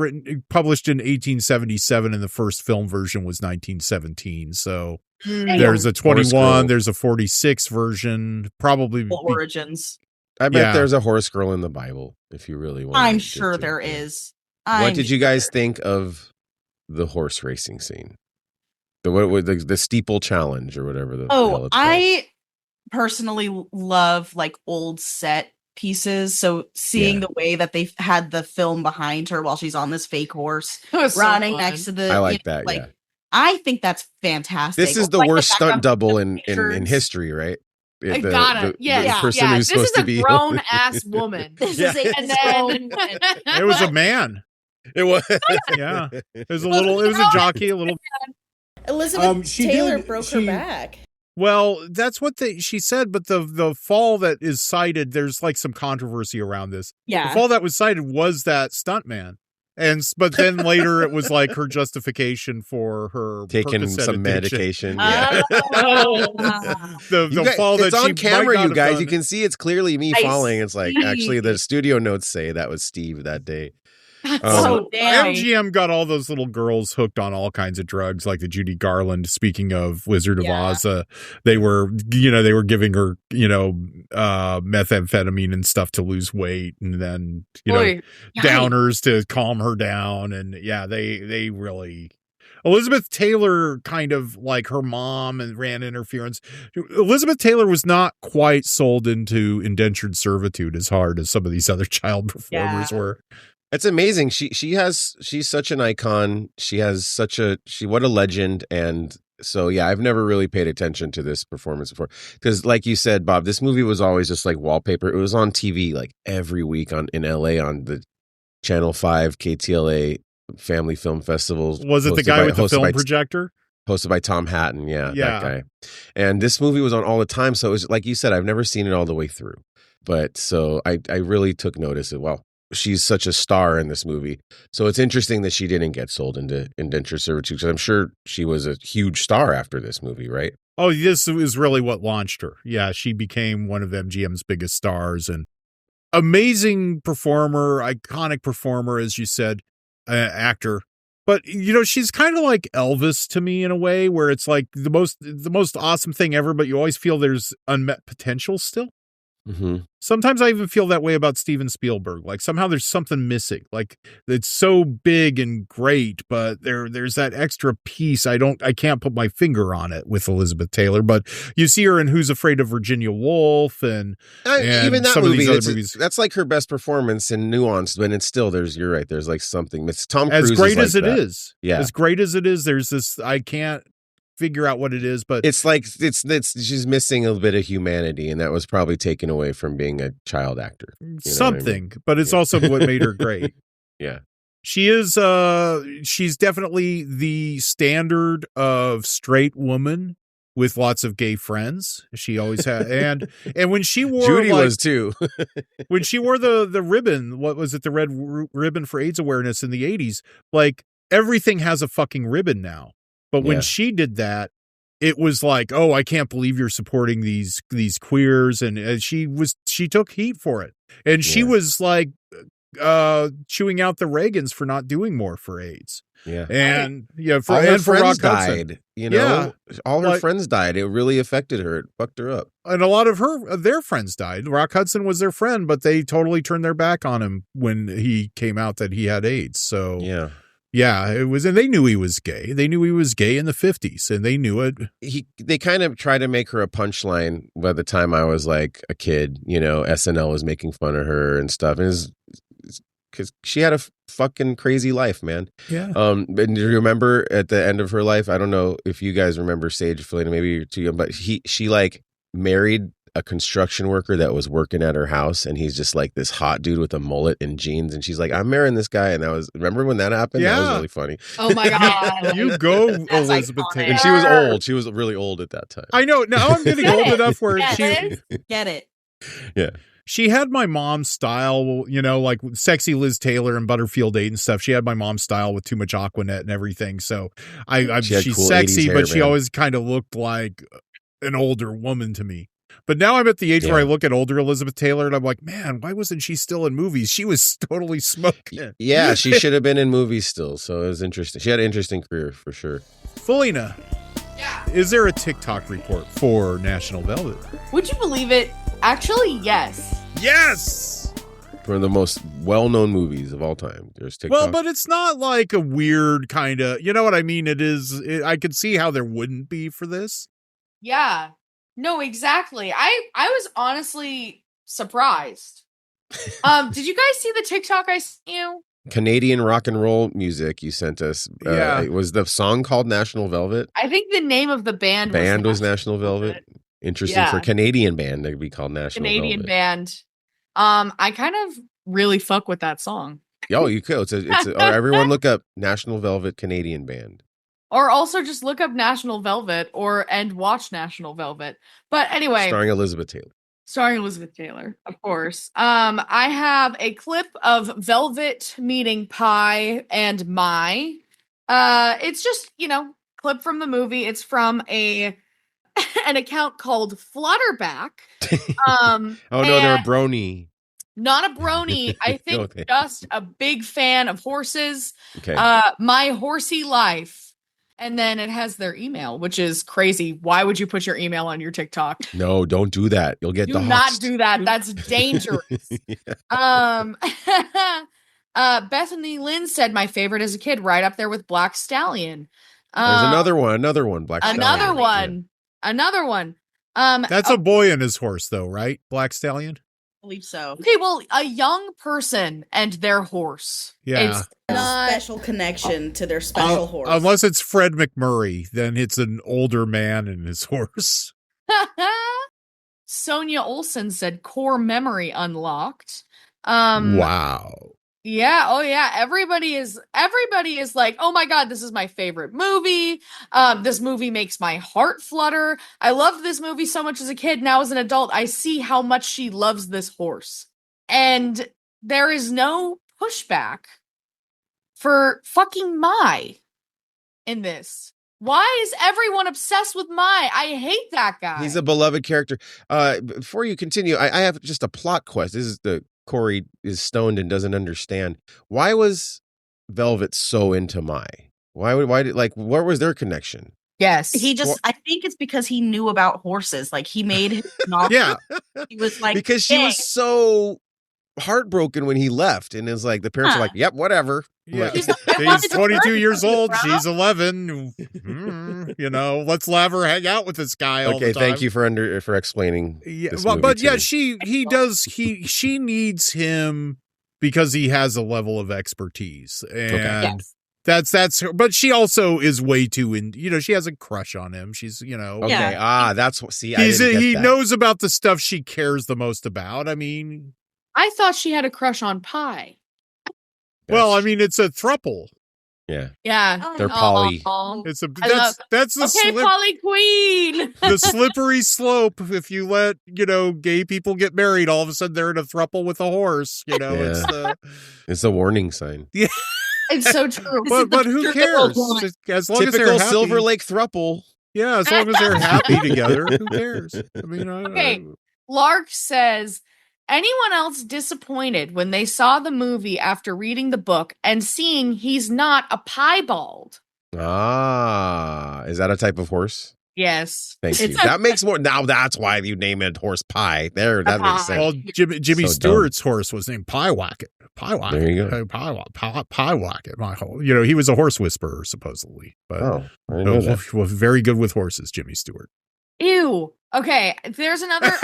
published in 1877, and the first film version was 1917. So there's a 21, there's a 46 version, probably origins. I bet there's a horse girl in the Bible, if you really want. I'm sure there is. What did you guys think of the horse racing scene? The steeple challenge or whatever. I personally love like old set pieces. So seeing the way that they had the film behind her while she's on this fake horse running next to the. I like that. Yeah. I think that's fantastic. This is the worst stunt double in history, right? I got it. The person who's this is supposed to be a grown ass woman. This is a grown woman. It was a man. It was. Yeah. It was a jockey, a little. Elizabeth Taylor broke her back. Well, that's what she said, but the fall that is cited, there's like some controversy around this. Yeah. The fall that was cited was that stuntman. But then later it was like her justification for her taking some medication. The fall that it's on camera, you guys. You can see it's clearly me falling. It's like actually the studio notes say that was Steve that day. MGM got all those little girls hooked on all kinds of drugs, like the Judy Garland. Speaking of Wizard of Oz, they were giving her, methamphetamine and stuff to lose weight, and then downers to calm her down, and they really. Elizabeth Taylor, kind of like her mom, and ran interference. Elizabeth Taylor was not quite sold into indentured servitude as hard as some of these other child performers were. It's amazing. She's such an icon. What a legend. And so, I've never really paid attention to this performance before. Because like you said, Bob, this movie was always just like wallpaper. It was on TV like every week in LA on the Channel 5 KTLA Family Film Festivals. Was it the guy with the film projector? Hosted by Tom Hatton. Yeah, that guy. And this movie was on all the time. So it was like you said, I've never seen it all the way through. But so I really took notice of, she's such a star in this movie. So it's interesting that she didn't get sold into indentured servitude, because I'm sure she was a huge star after this movie, right? Oh, this is really what launched her. Yeah, she became one of MGM's biggest stars, and amazing performer, iconic performer, as you said, actor. But, she's kind of like Elvis to me in a way, where it's like the most awesome thing ever, but you always feel there's unmet potential still. Mm-hmm. Sometimes I even feel that way about Steven Spielberg. Like somehow there's something missing. Like it's so big and great, but there's that extra piece. I can't put my finger on it with Elizabeth Taylor. But you see her in Who's Afraid of Virginia Woolf, and even that some movie. Of these other movies. That's like her best performance in Nuanced, but it's still you're right. There's like something. It's Tom Cruise. As great as it is. Yeah. As great as it is, there's this. I can't figure out what it is, but it's like she's missing a bit of humanity, and that was probably taken away from being a child actor. Something, but it's also what made her great. Yeah. She is she's definitely the standard of straight woman with lots of gay friends. She always had, and when she wore Judy was too. When she wore the ribbon, what was it, the red ribbon for AIDS awareness in the 80s, like everything has a fucking ribbon now. But when she did that, it was like, oh, I can't believe you're supporting these queers. And she took heat for it. And she was like, chewing out the Reagans for not doing more for AIDS. Yeah. And for all her friends Rock Hudson. died. All her friends died. It really affected her. It fucked her up. And a lot of their friends died. Rock Hudson was their friend, but they totally turned their back on him when he came out that he had AIDS. So yeah, it was, and they knew he was gay. They knew he was gay in the 50s, and they knew it. They kind of tried to make her a punchline by the time I was like a kid. SNL was making fun of her and stuff. And because she had a fucking crazy life, man. Yeah. And you remember at the end of her life, I don't know if you guys remember Sage Philena, maybe you're too young, but she like married a construction worker that was working at her house, and he's just like this hot dude with a mullet and jeans, and she's like, I'm marrying this guy. And remember when that happened? Yeah. That was really funny. Oh my God. You go, Elizabeth Taylor. And she was old. She was really old at that time. I know. Now I'm getting old enough where Get it. Yeah. She had my mom's style, like sexy Liz Taylor and Butterfield 8 and stuff. She had my mom's style with too much Aquanet and everything. So she's cool sexy, 80s but hair, she man. always kind of looked like an older woman to me. But now I'm at the age where I look at older Elizabeth Taylor and I'm like, man, why wasn't she still in movies? She was totally smoking. Yeah, she should have been in movies still. So it was interesting. She had an interesting career for sure. Philena, is there a TikTok report for National Velvet? Would you believe it? Actually, yes. Yes! One of the most well-known movies of all time. There's TikTok. Well, but it's not like a weird kind of, you know what I mean? I could see how there wouldn't be for this. Yeah. No, exactly. I was honestly surprised. Did you guys see the TikTok I sent you? Canadian rock and roll music you sent us. Was the song called National Velvet? I think the name of the band was National Velvet. Interesting for a Canadian band to be called National Canadian Velvet. band. I kind of really fuck with that song. Oh, you could. Everyone look up National Velvet Canadian band. Or also just look up National Velvet and watch National Velvet. But anyway. Starring Elizabeth Taylor, of course. I have a clip of Velvet meeting Pie and Mai. It's just, clip from the movie. It's from an account called Flutterback. Oh no, they're a brony. Not a brony. I think just a big fan of horses. Okay. My horsey life. And then it has their email, which is crazy. Why would you put your email on your TikTok? No, don't do that. You'll get Do not do that. That's dangerous. Bethany Lynn said my favorite as a kid, right up there with Black Stallion. There's another one, Black Stallion. Another one. That's a boy and his horse, though, right? Black Stallion? I believe so. Okay, well, a young person and their horse. Yeah. It's not... special connection to their special horse. Unless it's Fred McMurray, then it's an older man and his horse. Sonia Olson said core memory unlocked. Wow. Yeah. Oh yeah. Everybody is like, oh my God, this is my favorite movie. This movie makes my heart flutter. I loved this movie so much as a kid. Now as an adult, I see how much she loves this horse. And there is no pushback for fucking Mai in this. Why is everyone obsessed with Mai? I hate that guy. He's a beloved character. Before you continue, I have just a plot quest. This is Cory is stoned and doesn't understand. Why was Velvet so into Mai? Why where was their connection? Yes. I think it's because he knew about horses. Like he made his novel. Yeah. He was like, because she was so heartbroken when he left, and it's like the parents are like, yep, whatever. Yeah. Like, he's 22 years old. She's 11. Let's have her hang out with this guy all the time. Thank you for explaining. Yeah, this but movie yeah, to she needs him because he has a level of expertise, and that's her. But she also is way too she has a crush on him. She's Okay. Yeah. That's what. See, he knows about the stuff she cares the most about. I mean, I thought she had a crush on Pie. Well, I mean, it's a thruple. Yeah. Yeah. They're poly. It's that's the poly queen. The slippery slope. If you let gay people get married, all of a sudden they're in a thruple with a horse. It's a warning sign. Yeah, it's so true. but who cares? As long as they're Typical happy. Silver Lake thruple. Yeah, as long as they're happy together, who cares? I mean, Okay. Lark says, anyone else disappointed when they saw the movie after reading the book and seeing he's not a piebald? Is that a type of horse? Yes. Thank you. That makes more. Now that's why you name it horse pie. There, that makes sense. Well, Jimmy So Stewart's horse was named Pie Wacket. There you go. Pie Wacket. He was a horse whisperer supposedly, but I didn't know that. was very good with horses. Jimmy Stewart. Ew. Okay. There's another.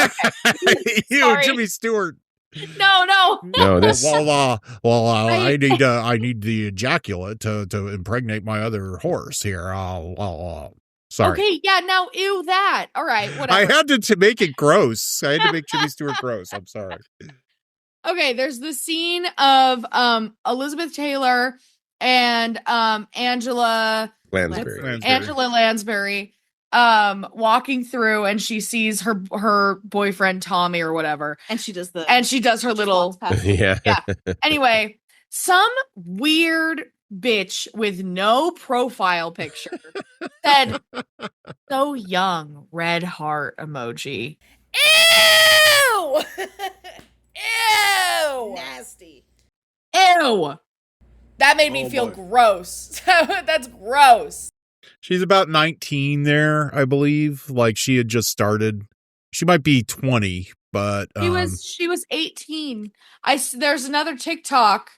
Okay. Ew, Sorry. Jimmy Stewart. No. No, this. I need the ejaculate to impregnate my other horse here. Sorry. Okay, yeah, now ew that. All right, whatever. I had to make it gross. I had to make Jimmy Stewart gross. I'm sorry. Okay, there's the scene of Elizabeth Taylor and Angela Lansbury walking through, and she sees her boyfriend Tommy or whatever, And she does her little Yeah. Anyway, some weird bitch with no profile picture said, "So young," red heart emoji. Ew! Ew! Nasty. Ew. That made me feel gross. That's gross. She's about 19 there, I believe. Like she had just started. She might be 20, but She was 18. There's another TikTok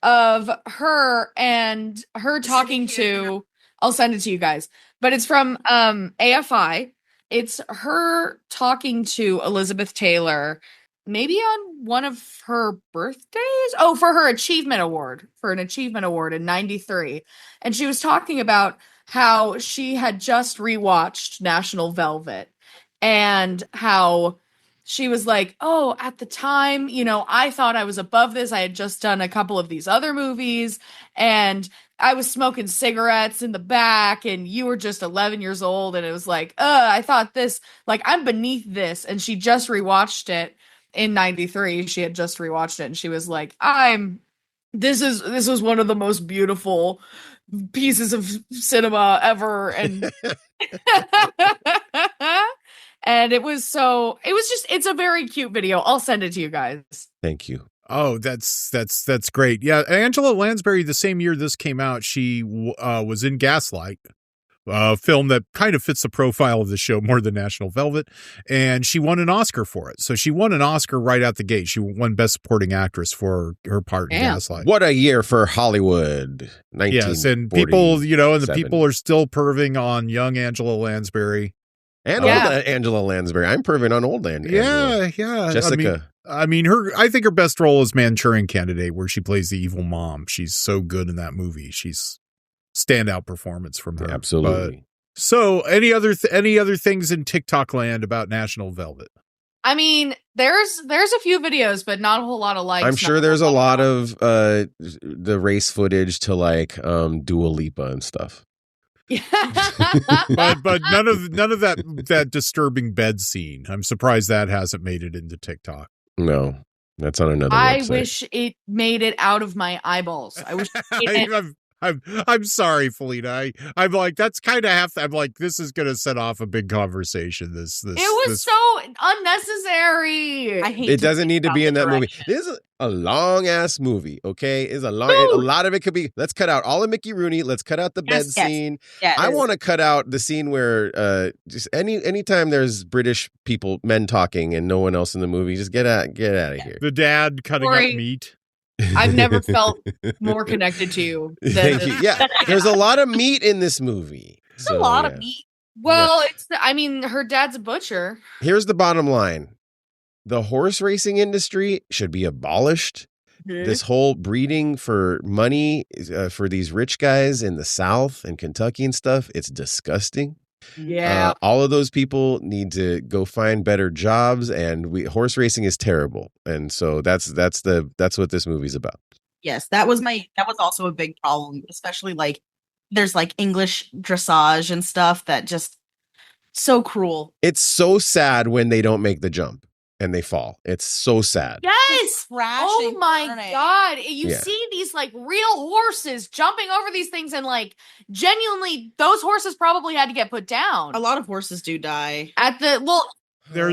of her and her talking to, I'll send it to you guys, but it's from AFI. It's her talking to Elizabeth Taylor, maybe on one of her birthdays. Oh, for her achievement award, for an achievement award in 93. And she was talking about how she had just rewatched National Velvet and how she was like, oh, at the time, I thought I was above this. I had just done a couple of these other movies and I was smoking cigarettes in the back and you were just 11 years old. And it was like, I thought this, like, I'm beneath this. And she just rewatched it in 93. She had just rewatched it and she was like, this was one of the most beautiful pieces of cinema ever. And and it's a very cute video. I'll send it to you guys. Thank you. Oh, that's great. Yeah, Angela Lansbury, the same year this came out, she was in Gaslight, a film that kind of fits the profile of the show more than National Velvet, and she won an Oscar for it. So she won an Oscar right out the gate. She won Best Supporting Actress for her part in Gaslight. What a year for Hollywood. Yes, and people, the people are still perving on young Angela Lansbury. And old Angela Lansbury. I'm perving on old Angela. Yeah. Jessica. I think her best role is Manchurian Candidate, where she plays the evil mom. She's so good in that movie. She's standout performance from her. Absolutely. So any other things in TikTok land about National Velvet? I mean, there's a few videos, but not a whole lot of likes. I'm sure there's a lot of the race footage to like Dua Lipa and stuff. but none of that disturbing bed scene. I'm surprised that hasn't made it into TikTok. No, that's on another I website. wish it made it out of my eyeballs. I wish I'm sorry, Philena. I'm like, that's kind of I'm like, this is gonna set off a big conversation. It was so unnecessary. I hate it doesn't need to be in that movie. This is a long ass movie. Okay, it's a lot of it could be. Let's cut out all of Mickey Rooney. Let's cut out the bed scene. Yeah, I want to cut out the scene where just anytime there's British men talking and no one else in the movie, just get out of here. The dad cutting Cory, up meat. I've never felt more connected to you. Thank you. Yeah, there's a lot of meat in this movie. There's a lot of meat. Well, her dad's a butcher. Here's the bottom line. The horse racing industry should be abolished. Mm-hmm. This whole breeding for money for these rich guys in the South and Kentucky and stuff, it's disgusting. Yeah. All of those people need to go find better jobs, and horse racing is terrible. And so that's what this movie's about. Yes, that was also a big problem, especially like there's like English dressage and stuff that just so cruel. It's so sad when they don't make the jump. and they fall. It's so sad. Yes. Crashing, Oh my burning. God. You Yeah. see these like real horses jumping over these things, and like genuinely, those horses probably had to get put down. A lot of horses do die. There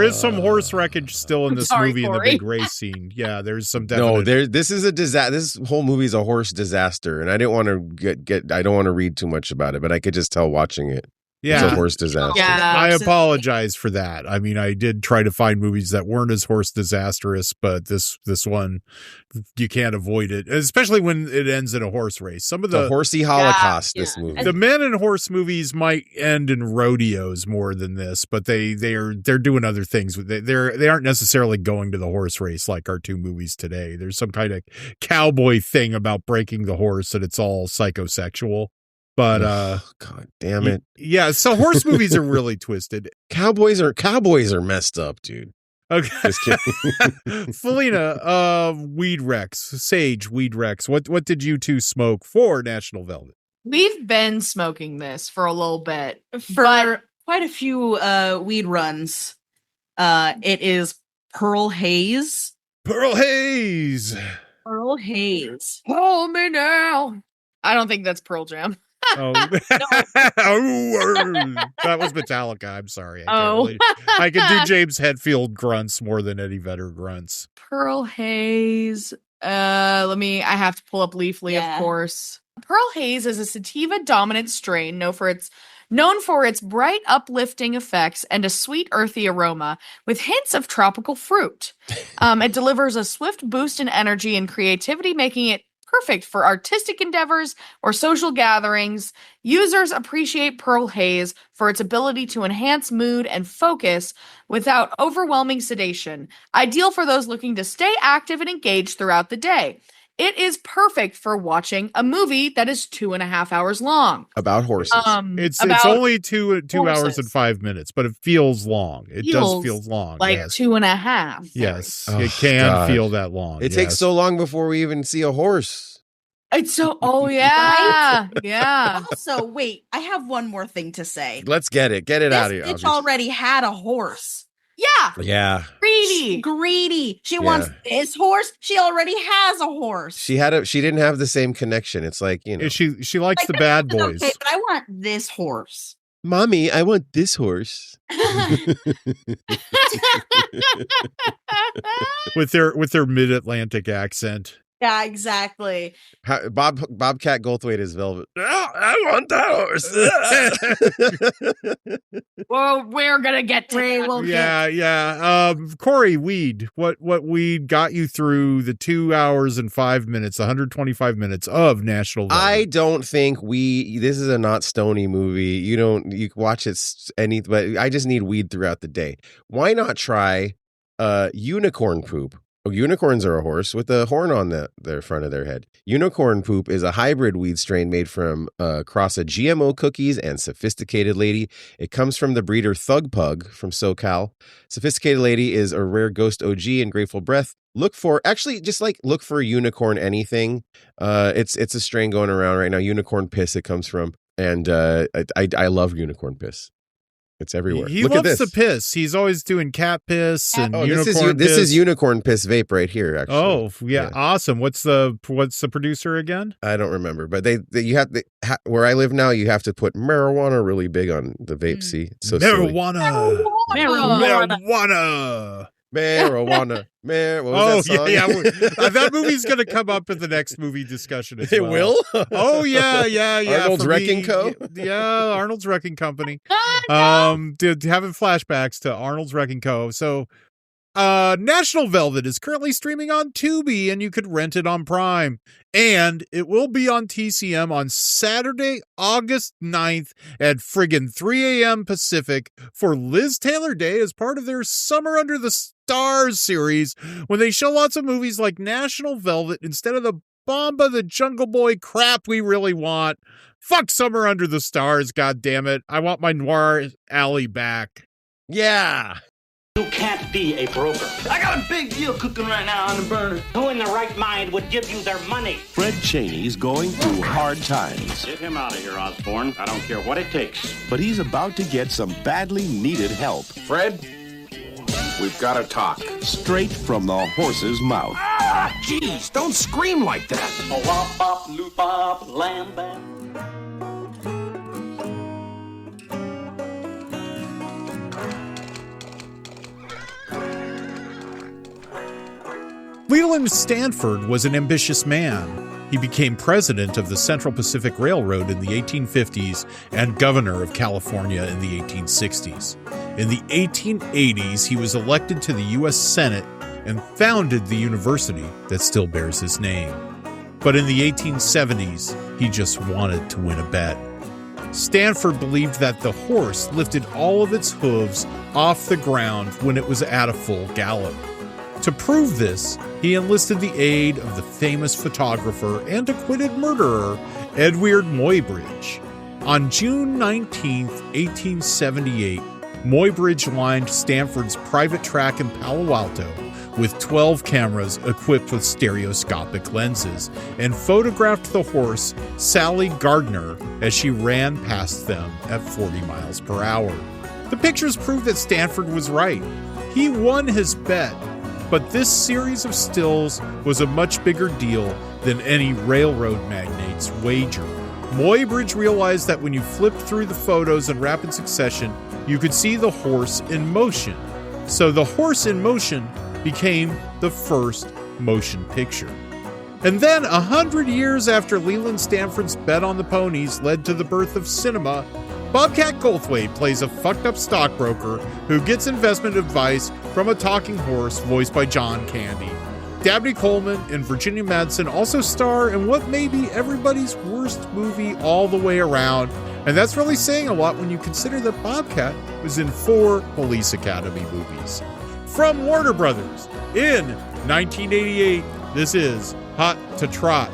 is some horse wreckage still in this movie in the Cory. big race scene. Yeah, there's some definite. No, this is a disaster. This whole movie is a horse disaster, and I didn't want to I don't want to read too much about it, but I could just tell watching it. Yeah. It's a horse disaster. Yeah. I apologize for that. I mean, I did try to find movies that weren't as horse disastrous, but this one, you can't avoid it, especially when it ends in a horse race. Some of The horsey holocaust. Yeah. This movie. the men and horse movies might end in rodeos more than this, but they're doing other things. They aren't necessarily going to the horse race like our two movies today. There's some kind of cowboy thing about breaking the horse, and it's all psychosexual. But God damn it. Yeah, so horse movies are really twisted. Cowboys are messed up, dude. Okay. Just kidding. Philena, Weed Rex, Sage Weed Rex. What did you two smoke for National Velvet? We've been smoking this for a little bit. For quite a few weed runs. It is Pearl Haze. Pearl Haze. Pearl Haze. Hold me now. I don't think that's Pearl Jam. Oh, that was Metallica. I'm sorry. I can do James Hetfield grunts more than Eddie Vedder grunts. Pearl Haze. I have to pull up Leafly, Yeah. of course. Pearl Haze is a sativa dominant strain known for its bright, uplifting effects and a sweet, earthy aroma with hints of tropical fruit. It delivers a swift boost in energy and creativity, making it perfect for artistic endeavors or social gatherings. Users appreciate Pearl Haze for its ability to enhance mood and focus without overwhelming sedation, ideal for those looking to stay active and engaged throughout the day. It is perfect for watching a movie that is 2.5 hours long. About horses. It's about only two hours horses. and 5 minutes, but it feels long. It does feel long. Like yes. 2.5. Yes, Oh, it can God. feel that long. It takes so long before we even see a horse. It's so, oh yeah, yeah. Also, wait, I have one more thing to say. Let's get it. Get it out of here. This bitch already had a horse. Yeah, Yeah. greedy. Greedy. She wants this horse. She already has a horse. She didn't have the same connection. It's like, you know. She likes the bad boys. Okay, but I want this horse. Mommy, I want this horse. with their mid-Atlantic accent. Yeah, exactly. Bobcat Goldthwait is Velvet. Oh, I want that horse. Well, we're gonna get to that. Yeah. Cory, weed. What weed got you through the 2 hours and 5 minutes, 125 minutes of National Velvet? I don't think this is a not stony movie. You can watch it but I just need weed throughout the day. Why not try unicorn poop? Oh, unicorns are a horse with a horn on the front of their head. Unicorn poop is a hybrid weed strain made from cross of GMO cookies and Sophisticated Lady. It comes from the breeder Thug Pug from SoCal. Sophisticated Lady is a rare ghost OG and Grateful Breath. Look for unicorn anything. It's a strain going around right now. Unicorn piss it comes from, and I love unicorn piss. It's everywhere. He Look loves at this. the piss. He's always doing cat piss and unicorn piss. This is unicorn piss vape right here. Actually. Oh yeah, awesome. What's the producer again? I don't remember, but where I live now, you have to put marijuana really big on the vape. See, it's so silly. Marijuana. What was that song? yeah. That movie's gonna come up in the next movie discussion as well. It will? Oh yeah. Arnold's Wrecking Co? Yeah, Arnold's Wrecking Company. No. Having flashbacks to Arnold's Wrecking Co. So National Velvet is currently streaming on Tubi, and you could rent it on Prime. And it will be on TCM on Saturday, August 9th at friggin' 3 a.m. Pacific for Liz Taylor Day as part of their Summer Under the Stars series, when they show lots of movies like National Velvet instead of the Bomba the Jungle Boy crap we really want. Fuck Summer Under the Stars, goddammit. I want my Noir Alley back. Yeah. You can't be a broker. I got a big deal cooking right now on the burner. Who in the right mind would give you their money? Fred Cheney's going through hard times. Get him out of here, Osborne. I don't care what it takes. But he's about to get some badly needed help. Fred, We've got to talk. Straight from the horse's mouth. Ah, jeez, don't scream like that. A wop bop loop bop lamb bam. Leland Stanford was an ambitious man. He became president of the Central Pacific Railroad in the 1850s and governor of California in the 1860s. In the 1880s, he was elected to the U.S. Senate and founded the university that still bears his name. But in the 1870s, he just wanted to win a bet. Stanford believed that the horse lifted all of its hooves off the ground when it was at a full gallop. To prove this, he enlisted the aid of the famous photographer and acquitted murderer, Edward Muybridge. On June 19, 1878, Muybridge lined Stanford's private track in Palo Alto with 12 cameras equipped with stereoscopic lenses and photographed the horse Sally Gardner as she ran past them at 40 miles per hour. The pictures proved that Stanford was right. He won his bet. But this series of stills was a much bigger deal than any railroad magnate's wager. Muybridge realized that when you flipped through the photos in rapid succession, you could see the horse in motion. So the horse in motion became the first motion picture. And then 100 years after Leland Stanford's bet on the ponies led to the birth of cinema, Bobcat Goldthwait plays a fucked up stockbroker who gets investment advice from a talking horse voiced by John Candy. Dabney, Coleman, and Virginia Madsen also star in what may be everybody's worst movie all the way around, and that's really saying a lot when you consider that Bobcat was in 4 Police Academy movies. From Warner Brothers, in 1988, this is Hot to Trot.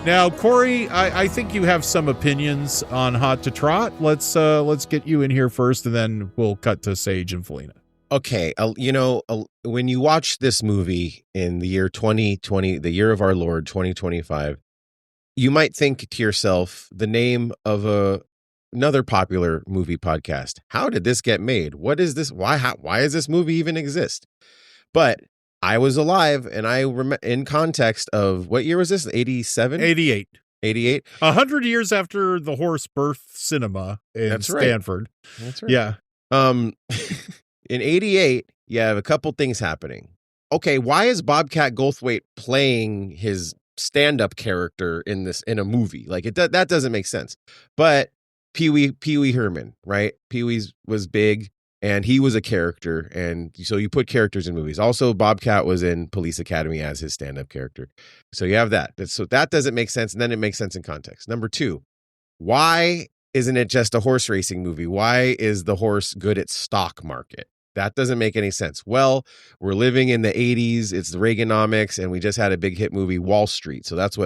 Now, Cory, I think you have some opinions on Hot to Trot. Let's get you in here first, and then we'll cut to Sage and Philena. Okay, when you watch this movie in the year 2020, the year of our Lord 2025, you might think to yourself the name of another popular movie podcast. How did this get made? What is this? Why does this movie even exist? But I was alive, and I remember in context of what year was this? 87? 88. 88? 100 years after the horse birthed cinema in That's right. Stanford. That's right. Yeah. In 88, you have a couple things happening. Okay, why is Bobcat Goldthwait playing his stand-up character in a movie? Like that doesn't make sense. But Pee Wee Herman, right? Pee Wee's was big. And he was a character, and so you put characters in movies. Also, Bobcat was in Police Academy as his stand-up character. So you have that. So that doesn't make sense, and then it makes sense in context. Number 2, why isn't it just a horse racing movie? Why is the horse good at stock market? That doesn't make any sense. Well, we're living in the 80s. It's the Reaganomics, and we just had a big hit movie, Wall Street. So that's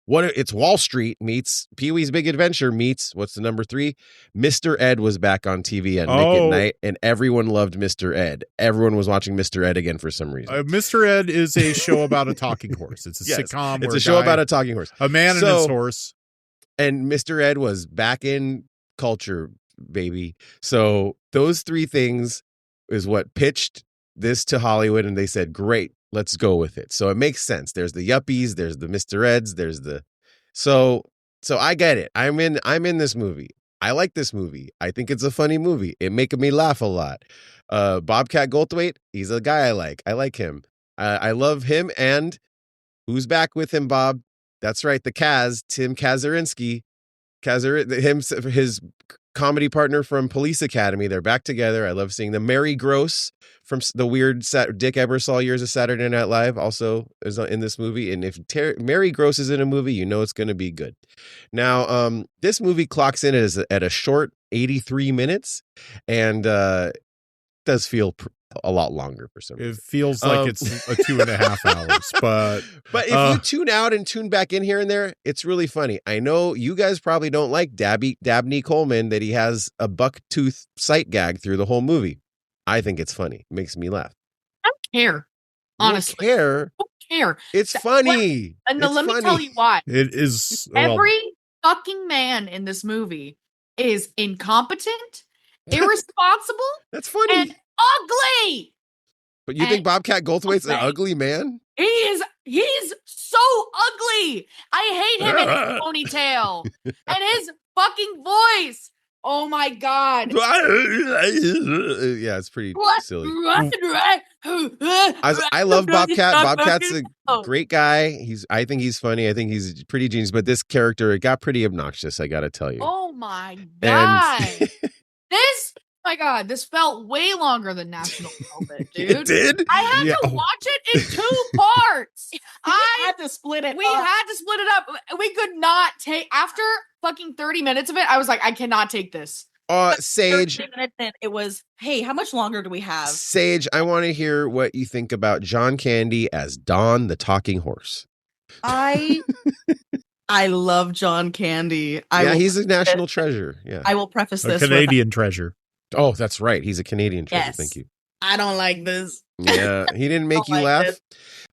it's Wall Street meets Pee-wee's Big Adventure meets, what's the number 3? Mr. Ed was back on TV at Nick at Night, and everyone loved Mr. Ed. Everyone was watching Mr. Ed again for some reason. Mr. Ed is a show about a talking horse. It's a sitcom. It's a show about a talking horse. A man and his horse. And Mr. Ed was back in culture, baby. So those 3 things is what pitched this to Hollywood, and they said, great. Let's go with it. So it makes sense. There's the yuppies, there's the Mr. Eds, there's the so I get it. I'm in this movie. I like this movie. I think it's a funny movie. It making me laugh a lot. Bobcat Goldthwait, he's a guy I like. I like him. I love him, and who's back with him, Bob? That's right, the Kaz, Tim Kazurinsky. His comedy partner from Police Academy. They're back together. I love seeing them. Mary Gross from the weird Dick Ebersol years of Saturday Night Live also is in this movie. And if Mary Gross is in a movie, you know it's going to be good. Now, this movie clocks in at a short 83 minutes, and does feel a lot longer for some reason. It feels like it's a 2.5 hours, but if you tune out and tune back in here and there, it's really funny. I know you guys probably don't like Dabney Coleman, that he has a buck-tooth sight gag through the whole movie. I think it's funny. It makes me laugh. I don't care. Honestly, I don't care. It's funny. Let me tell you why. It is. Every fucking man in this movie is incompetent, irresponsible, that's funny, and ugly. But you think Bobcat Goldthwait's an ugly man? He's so ugly. I hate him in his ponytail and his fucking voice. Oh my God. Yeah, it's pretty silly. I love Bobcat. Bobcat's a great guy. I think he's funny. I think he's pretty genius. But this character, it got pretty obnoxious, I got to tell you. Oh my God. My God, this felt way longer than National Velvet, dude. It did? I had to watch it in 2 parts. I had to split it. We had to split it up. We could not take, after fucking 30 minutes of it, I was like, I cannot take this. Sage. 30 minutes in, it was, hey, how much longer do we have? Sage, I want to hear what you think about John Candy as Don the Talking Horse. I love John Candy. He's a national treasure. Yeah, I will preface this with a Canadian treasure. Oh, that's right. He's a Canadian treasure. Yes. Thank you. I don't like this. Yeah, he didn't make you laugh.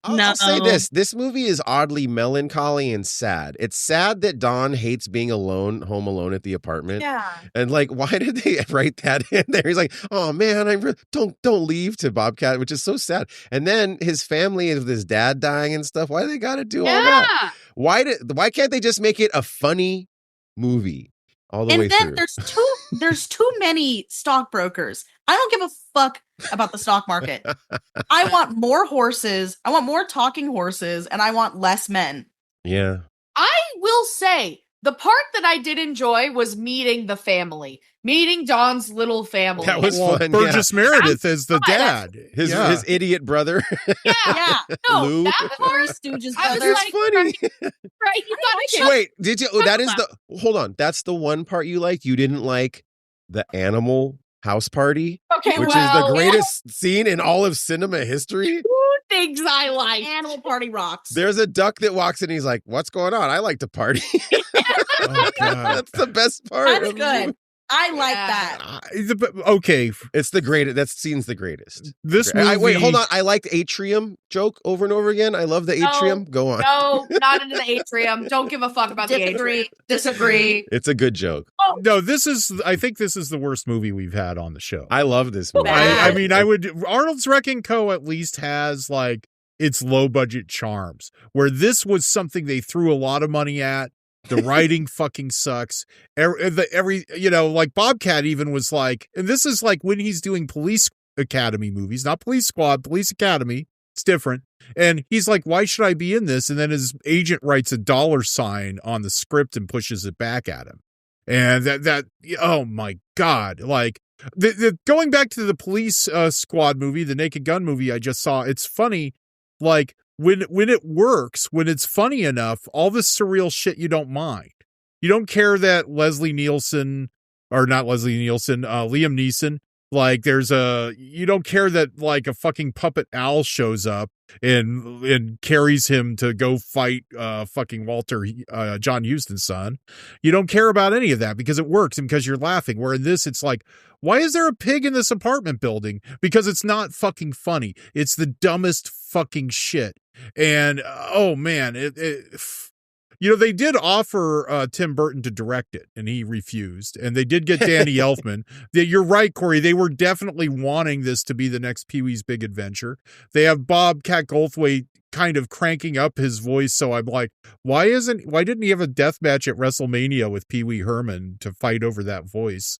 I'll say this. This movie is oddly melancholy and sad. It's sad that Don hates being home alone at the apartment. Yeah. And like, why did they write that in there? He's like, oh man, don't leave to Bobcat, which is so sad. And then his family with his dad dying and stuff. Why do they got to do all that? Why can't they just make it a funny movie all the way through? And then there's too many stockbrokers. I don't give a fuck about the stock market. I want more horses. I want more talking horses, and I want less men. Yeah. I will say the part that I did enjoy was meeting the family, meeting Don's little family. That was fun. Burgess Meredith is the dad. His idiot brother. Yeah. No, Lou. that part, Stooges I was brother. like, funny. right? You gotta Wait, did you? Oh, that is hold on. That's the one part you liked. You didn't like the animal house party, okay, which is the greatest scene in all of cinema history. Things I like. Animal party rocks. There's a duck that walks in. He's like, "What's going on? I like to party." Oh, God. That's the best part. That's good. I like that. Okay. It's the greatest. That scene's the greatest. This movie... wait, hold on. I liked atrium joke over and over again. I love the atrium. Go on. No, not into the atrium. Don't give a fuck about the atrium. Disagree. It's a good joke. Oh. No, I think this is the worst movie we've had on the show. I love this movie. I mean, Arnold's Wrecking Co. at least has like its low budget charms, where this was something they threw a lot of money at. The writing fucking sucks. Like Bobcat even was like, and this is like when he's doing Police Academy movies, not Police Squad, Police Academy. It's different. And he's like, why should I be in this? And then his agent writes a $sign on the script and pushes it back at him. And oh my God. Like going back to the Police Squad movie, the Naked Gun movie I just saw, it's funny. Like, when it works, when it's funny enough, all this surreal shit you don't mind. You don't care that Liam Neeson, like you don't care that like a fucking puppet owl shows up and carries him to go fight fucking John Huston's son. You don't care about any of that because it works and because you're laughing. Where in this, it's like, why is there a pig in this apartment building? Because it's not fucking funny. It's the dumbest fucking shit. And oh man, they did offer Tim Burton to direct it, and he refused. And they did get Danny Elfman. You're right, Cory. They were definitely wanting this to be the next Pee-wee's Big Adventure. They have Bobcat Goldthwait kind of cranking up his voice. So I'm like, why didn't he have a death match at WrestleMania with Pee Wee Herman to fight over that voice?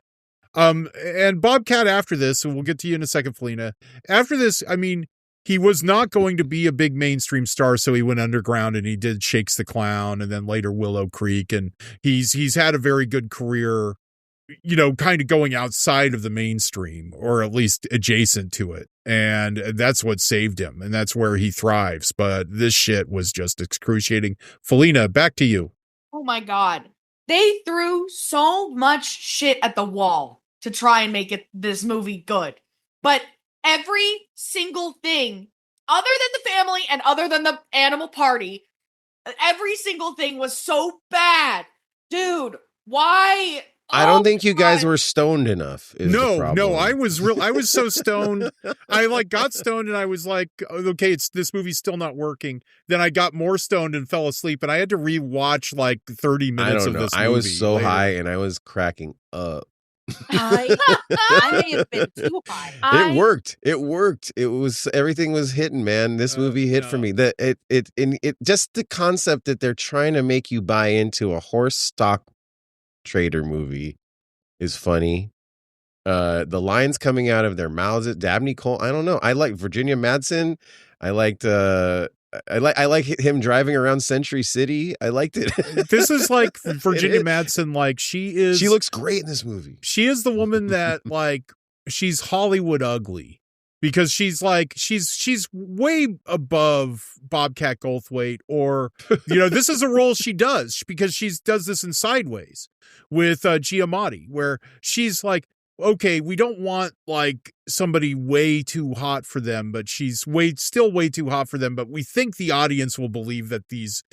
And Bobcat after this, and we'll get to you in a second, Philena. After this, I mean, he was not going to be a big mainstream star, so he went underground and he did Shakes the Clown and then later Willow Creek. And he's had a very good career, kind of going outside of the mainstream or at least adjacent to it. And that's what saved him. And that's where he thrives. But this shit was just excruciating. Philena, back to you. Oh my God. They threw so much shit at the wall to try and make this movie good. But every single thing, other than the family and other than the animal party, every single thing was so bad. Dude, why? I don't think you guys were stoned enough. No, I was so stoned. I got stoned and I was like, okay, this movie's still not working. Then I got more stoned and fell asleep and I had to rewatch 30 minutes of this movie. I was so high and I was cracking up. I may have been too high. It worked. Everything was hitting, man. This movie hit for me. It just the concept that they're trying to make you buy into a horse stock trader movie is funny. The lines coming out of their mouths at Dabney Cole. I don't know. I like Virginia Madsen. I liked I like him driving around Century City. I liked it. This is like Virginia Madsen. Like she looks great in this movie. She is the woman that like she's Hollywood ugly because she's way above Bobcat Goldthwait or this is a role she does because she does this in Sideways with Giamatti where she's like, okay, we don't want like somebody way too hot for them, but she's still way too hot for them. But we think the audience will believe that these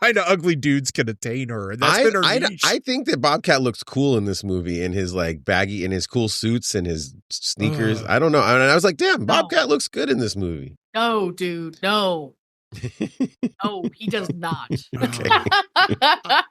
kind of ugly dudes can attain her. And that's been her niche. I think that Bobcat looks cool in this movie in his like baggy, in his cool suits and his sneakers. I don't know. And I was like, damn, Bobcat looks good in this movie. No, dude, no. No, he does not. Okay.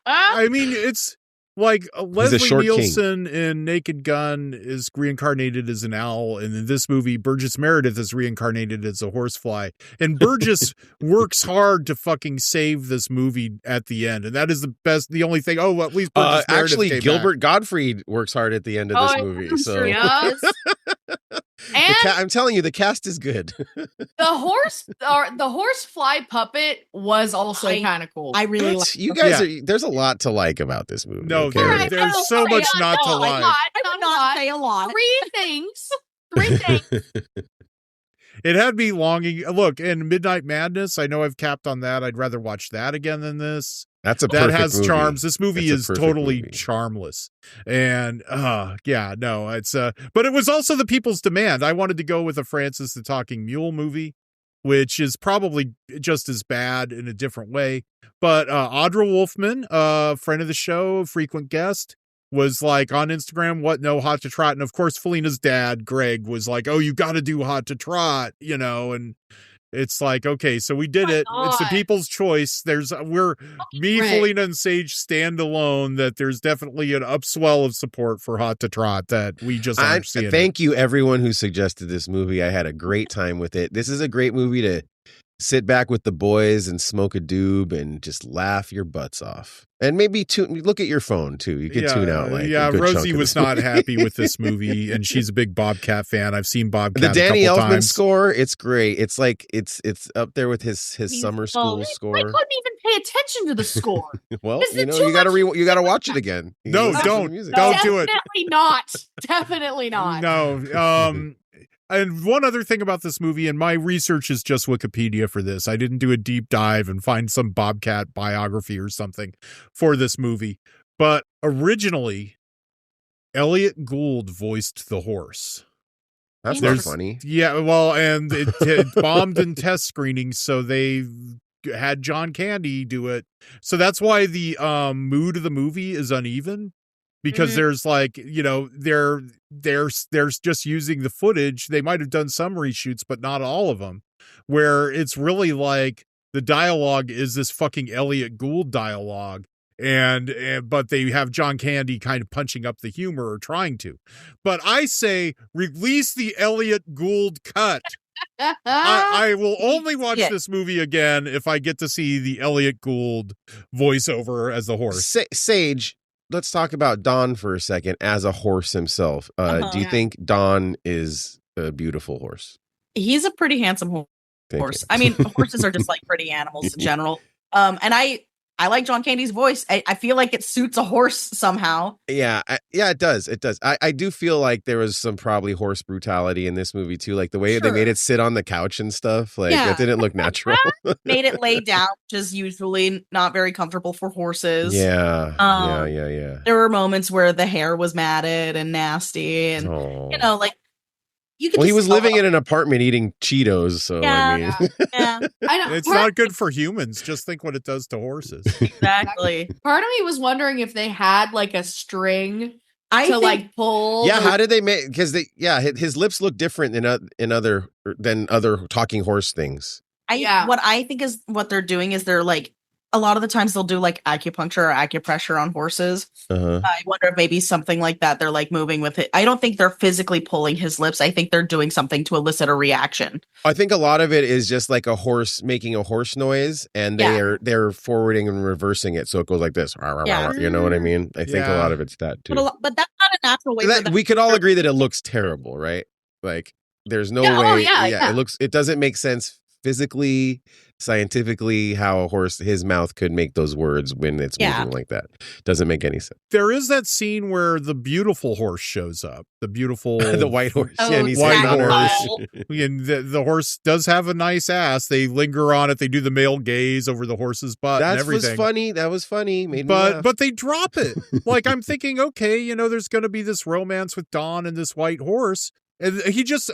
I mean, it's. Like Leslie Nielsen king. in Naked Gun is reincarnated as an owl, and in this movie, Burgess Meredith is reincarnated as a horsefly. And Burgess works hard to fucking save this movie at the end, and that is the only thing. Oh, at least Burgess Meredith actually, came Gilbert back. Gottfried works hard at the end of this movie. So And I'm telling you, the cast is good. the horsefly puppet was also kind of cool. I really like you guys. There's a lot to like about this movie. No, okay? there's so much not to like. I would not say a lot. Three things. It had me longing. Look, in Midnight Madness, I know I've capped on that. I'd rather watch that again than this. That has movie. Charms. This movie is totally movie. Charmless. And it's but it was also the people's demand. I wanted to go with a Francis the Talking Mule movie, which is probably just as bad in a different way. But Audra Wolfman, friend of the show, frequent guest, was like on Instagram, Hot to Trot. And of course, Philena's dad, Greg, was like, oh, you got to do Hot to Trot, and it's like, okay, so we did it. God. It's the people's choice. Phileena and Sage stand alone that there's definitely an upswell of support for Hot to Trot that we just aren't seeing. Thank you, everyone who suggested this movie. I had a great time with it. This is a great movie to sit back with the boys and smoke a doob and just laugh your butts off. And maybe look at your phone too. You can tune out like a good Rosie chunk of was this not happy with this movie, and she's a big Bobcat fan. I've seen Bobcat. The Danny a couple Elfman times. score, it's great. It's like it's up there with his summer school score. I couldn't even pay attention to the score. Well, you gotta watch it again. No, don't do it. Definitely not. Definitely not. No. And one other thing about this movie, and my research is just Wikipedia for this. I didn't do a deep dive and find some Bobcat biography or something for this movie. But originally, Elliot Gould voiced the horse. That's not funny. Yeah, well, and it bombed in test screenings, so they had John Candy do it. So that's why the mood of the movie is uneven. Because there's like, they're just using the footage. They might have done some reshoots, but not all of them, where it's really like the dialogue is this fucking Elliot Gould dialogue. But they have John Candy kind of punching up the humor or trying to. But I say release the Elliot Gould cut. I will only watch this movie again if I get to see the Elliot Gould voiceover as the horse. Sage. Let's talk about Don for a second as a horse himself. Do you think Don is a beautiful horse? He's a pretty handsome horse. Thank you. I mean, horses are just like pretty animals in general. And I like John Candy's voice. I feel like it suits a horse somehow. Yeah, it does. It does. I do feel like there was some probably horse brutality in this movie too. Like the way they made it sit on the couch and stuff. Like it didn't look natural. Made it lay down, which is usually not very comfortable for horses. Yeah. There were moments where the hair was matted and nasty, and like. He was living in an apartment eating Cheetos, so I mean, I know. It's not good for humans. Just think what it does to horses. Exactly. Part of me was wondering if they had like a string like pull. Yeah, how did they make? Because his lips look different than other talking horse things. What I think is what they're doing is they're like a lot of the times they'll do like acupuncture or acupressure on horses. I wonder if maybe something like that. They're like moving with it. I don't think they're physically pulling his lips. I think they're doing something to elicit a reaction. I think a lot of it is just like a horse making a horse noise, and they're forwarding and reversing it, so it goes like this. You know what I mean? I think a lot of it's that too. But that's not a natural way. We could all agree that it looks terrible, right? Like there's no way. It doesn't make sense physically, scientifically, how his mouth could make those words when it's moving like that. Doesn't make any sense. There is that scene where the beautiful horse shows up. The beautiful the white horse. And he's white horse. And the horse does have a nice ass. They linger on it. They do the male gaze over the horse's butt and everything. That was funny. Made me but laugh. they drop it. Like I'm thinking, okay, there's going to be this romance with Dawn and this white horse. And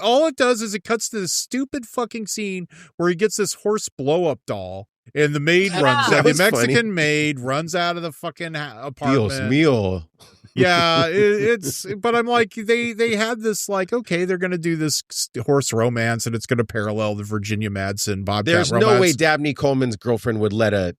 all it does is it cuts to this stupid fucking scene where he gets this horse blow up doll and the maid runs out. The Mexican maid runs out of the fucking apartment. Dios mío. Yeah, but I'm like, they had this like, okay, they're going to do this horse romance and it's going to parallel the Virginia Madsen Bobcat There's romance. no way Dabney Coleman's girlfriend would let a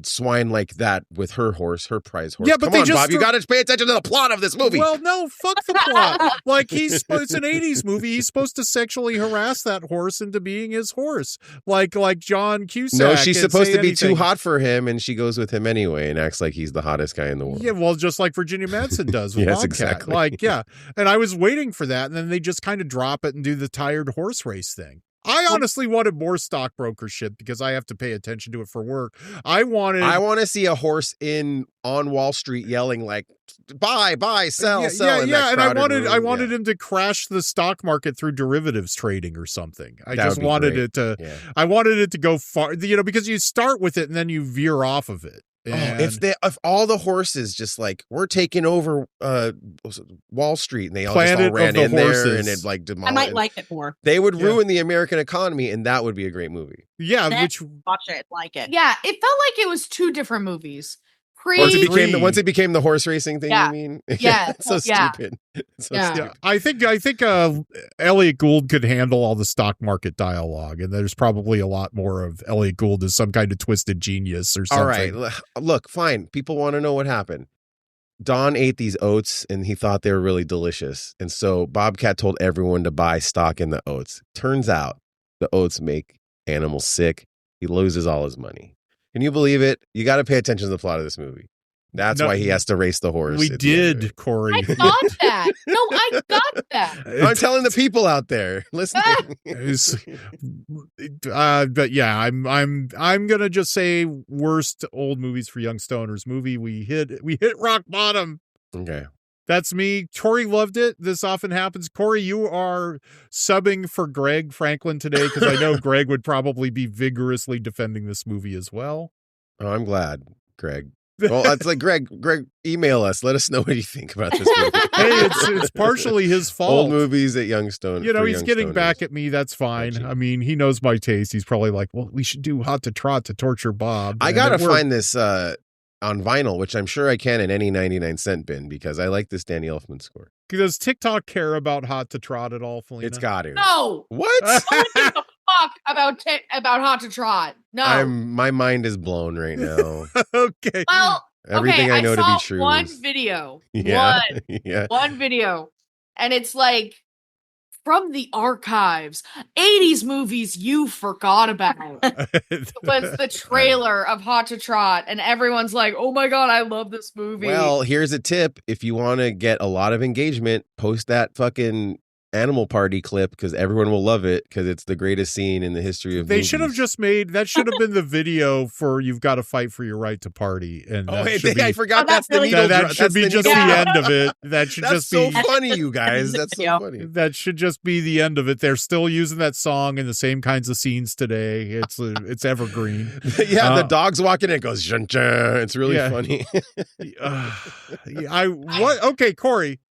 swine like that with her horse, her prize horse. Yeah, but Come on, Bob, you got to pay attention to the plot of this movie. Well, no, fuck the plot. Like it's an 80s movie. He's supposed to sexually harass that horse into being his horse. Like John Cusack. No, she's supposed to be too hot for him and she goes with him anyway and acts like he's the hottest guy in the world. Yeah, well, just like Virginia Madsen does with Yes, Bobcat. exactly. Like, yeah. And I was waiting for that, and then they just kind of drop it and do the tired horse race thing. I honestly wanted more stockbroker shit because I have to pay attention to it for work. I want to see a horse on Wall Street yelling like buy, sell, sell. And I wanted him to crash the stock market through derivatives trading or something. I wanted it to go far, because you start with it and then you veer off of it. If all the horses just like we're taking over Wall Street and they all just all ran in there and it like demolished. I might like it more. They would ruin the American economy and that would be a great movie. Yeah, watch it, like it. Yeah, it felt like it was two different movies. Once it became the horse racing thing, you mean? Yeah. It's so stupid. Stupid. I think Elliot Gould could handle all the stock market dialogue, and there's probably a lot more of Elliot Gould as some kind of twisted genius or something. All right, look, fine. People want to know what happened. Don ate these oats, and he thought they were really delicious, and so Bobcat told everyone to buy stock in the oats. Turns out the oats make animals sick. He loses all his money. Can you believe it? You got to pay attention to the plot of this movie. That's why he has to race the horse. We did, Cory. I got that. No, I got that. I'm telling the people out there listening. But yeah, I'm gonna just say worst old movies for young stoners movie. We hit rock bottom. Okay. That's me. Cory loved it. This often happens. Cory, you are subbing for Greg Franklin today because I know Greg would probably be vigorously defending this movie as well. Oh, I'm glad, Greg. Well, it's like Greg, email us. Let us know what you think about this movie. Hey, it's partially his fault. Old movies at Youngstone. He's getting back at me. That's fine. I mean, he knows my taste. He's probably like, well, we should do Hot to Trot to torture Bob. I got to find this on vinyl, which I'm sure I can in any 99-cent bin because I like this Danny Elfman score. Does TikTok care about Hot to Trot at all, Philena? It's got to. No. What? I don't give a fuck about Hot to Trot. No. My mind is blown right now. Okay. Well, everything I know to be true. One video. Yeah. One video. And it's like from the archives, 80s movies you forgot about. Was the trailer of Hot to Trot, and everyone's like, oh my god, I love this movie. Well, here's a tip. If you want to get a lot of engagement, post that fucking Animal Party clip because everyone will love it because it's the greatest scene in the history of movies. Should have just that should have been the video for You've Got to Fight for Your Right to Party. And I forgot that's the needle. That should be just the end of it. That should just be so funny, you guys. That's so funny. That should just be the end of it. They're still using that song in the same kinds of scenes today. It's evergreen. Yeah, the dog's walking in, it goes jun, jun. It's really funny. Okay, Cory.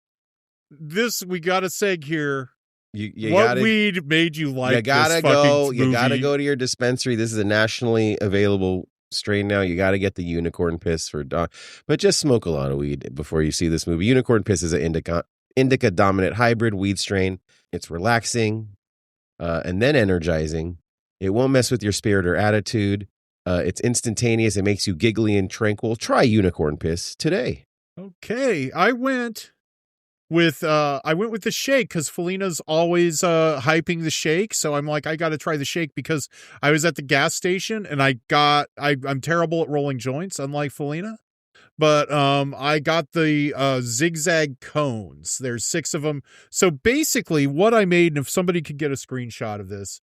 We got a seg here. What weed made you like you gotta this go fucking you movie? gotta go to your dispensary. This is a nationally available strain now. You gotta get the unicorn piss for dog, but just smoke a lot of weed before you see this movie. Unicorn piss is an indica dominant hybrid weed strain. It's relaxing and then energizing. It won't mess with your spirit or attitude. It's instantaneous. It makes you giggly and tranquil. Try unicorn piss today. Okay, I went with the shake because Phelena's always hyping the shake. So I'm like, I got to try the shake because I was at the gas station and I'm terrible at rolling joints, unlike Philena. But I got the zigzag cones. There's 6 of them. So basically what I made, and if somebody could get a screenshot of this,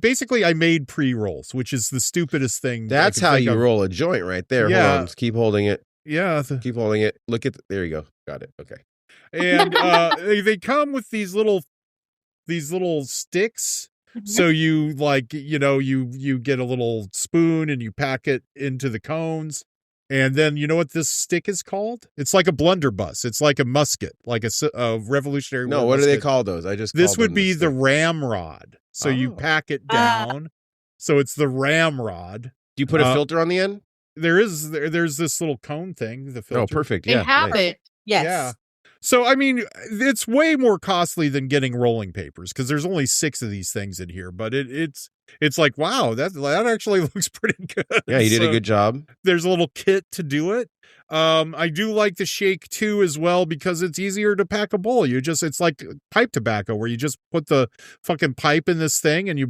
basically I made pre-rolls, which is the stupidest thing. That's how you roll a joint right there. Yeah. Hold on. Keep holding it. Yeah. Keep holding it. Look at, there you go. Got it. Okay. And they come with these little sticks. So you you get a little spoon and you pack it into the cones. And then you know what this stick is called? It's like a blunderbuss. It's like a musket, like a Revolutionary War. No, what do musket. they call those? This would be the ramrod. So you pack it down. So it's the ramrod. Do you put a filter on the end? There's this little cone thing. The filter. Oh, perfect. They Yeah, have nice. it. Yes. Yeah. So, I mean, it's way more costly than getting rolling papers because there's only 6 of these things in here. But it's like, wow, that actually looks pretty good. Yeah, you did a good job. There's a little kit to do it. I do like the shake too as well because it's easier to pack a bowl. It's like pipe tobacco where you just put the fucking pipe in this thing and you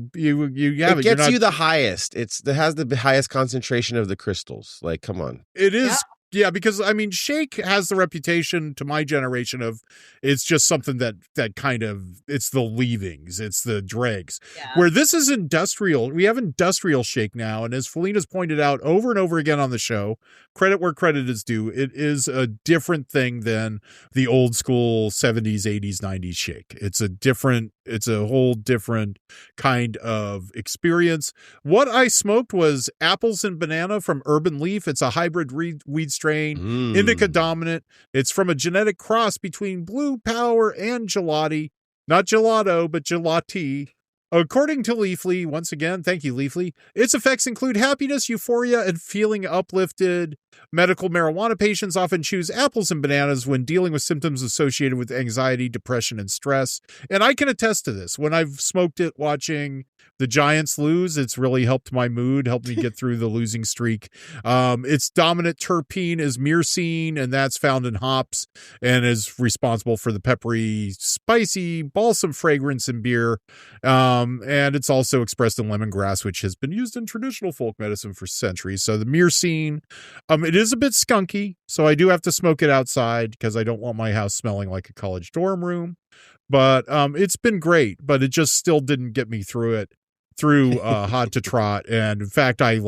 have it. It gets you the highest. It has the highest concentration of the crystals. Like, come on. It is. Yeah, because I mean, shake has the reputation to my generation of it's just something that kind of it's the leavings, it's the dregs. Yeah. Where this is industrial, we have industrial shake now, and as Phelena's pointed out over and over again on the show, credit where credit is due, it is a different thing than the old school 70s, 80s, 90s shake. It's a whole different kind of experience. What I smoked was apples and banana from Urban Leaf. It's a hybrid weed strain, indica dominant. It's from a genetic cross between Blue Power and Gelati. Not gelato, but gelati. According to Leafly, once again, thank you, Leafly, its effects include happiness, euphoria, and feeling uplifted. Medical marijuana patients often choose apples and bananas when dealing with symptoms associated with anxiety, depression, and stress. And I can attest to this. When I've smoked it watching the Giants lose, it's really helped my mood, helped me get through the losing streak. Its dominant terpene is myrcene, and that's found in hops and is responsible for the peppery, spicy, balsam fragrance in beer. And it's also expressed in lemongrass, which has been used in traditional folk medicine for centuries. So the myrcene, it is a bit skunky, so I do have to smoke it outside because I don't want my house smelling like a college dorm room. But it's been great, but it just still didn't get me through Hot to Trot. And in fact, I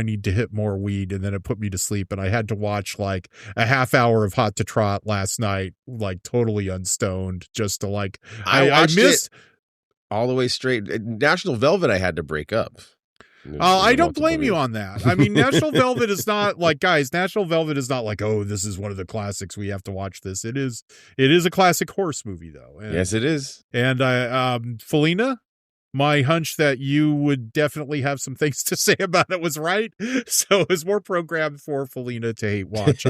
need to hit more weed, and then it put me to sleep. And I had to watch like a half hour of Hot to Trot last night, like totally unstoned, just to I missed it all the way straight. National Velvet I had to break up. I don't blame you on that. I mean, National Velvet is not like, guys, National Velvet is not like, oh, this is one of the classics, we have to watch this. It is a classic horse movie, though. And, yes, it is. And Philena, my hunch that you would definitely have some things to say about it was right. So it was more programmed for Philena to hate watch.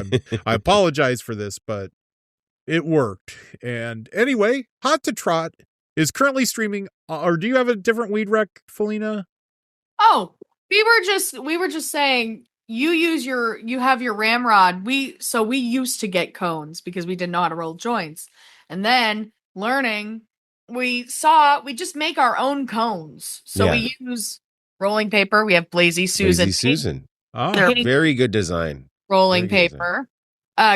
I apologize for this, but it worked. And anyway, Hot to Trot is currently streaming. Or do you have a different weed rec, Philena? Oh, we were just saying you have your ramrod. We used to get cones because we didn't know how to roll joints. And then learning, we just make our own cones. So we use rolling paper. We have Blazy Susan. Oh, very good design. Rolling paper.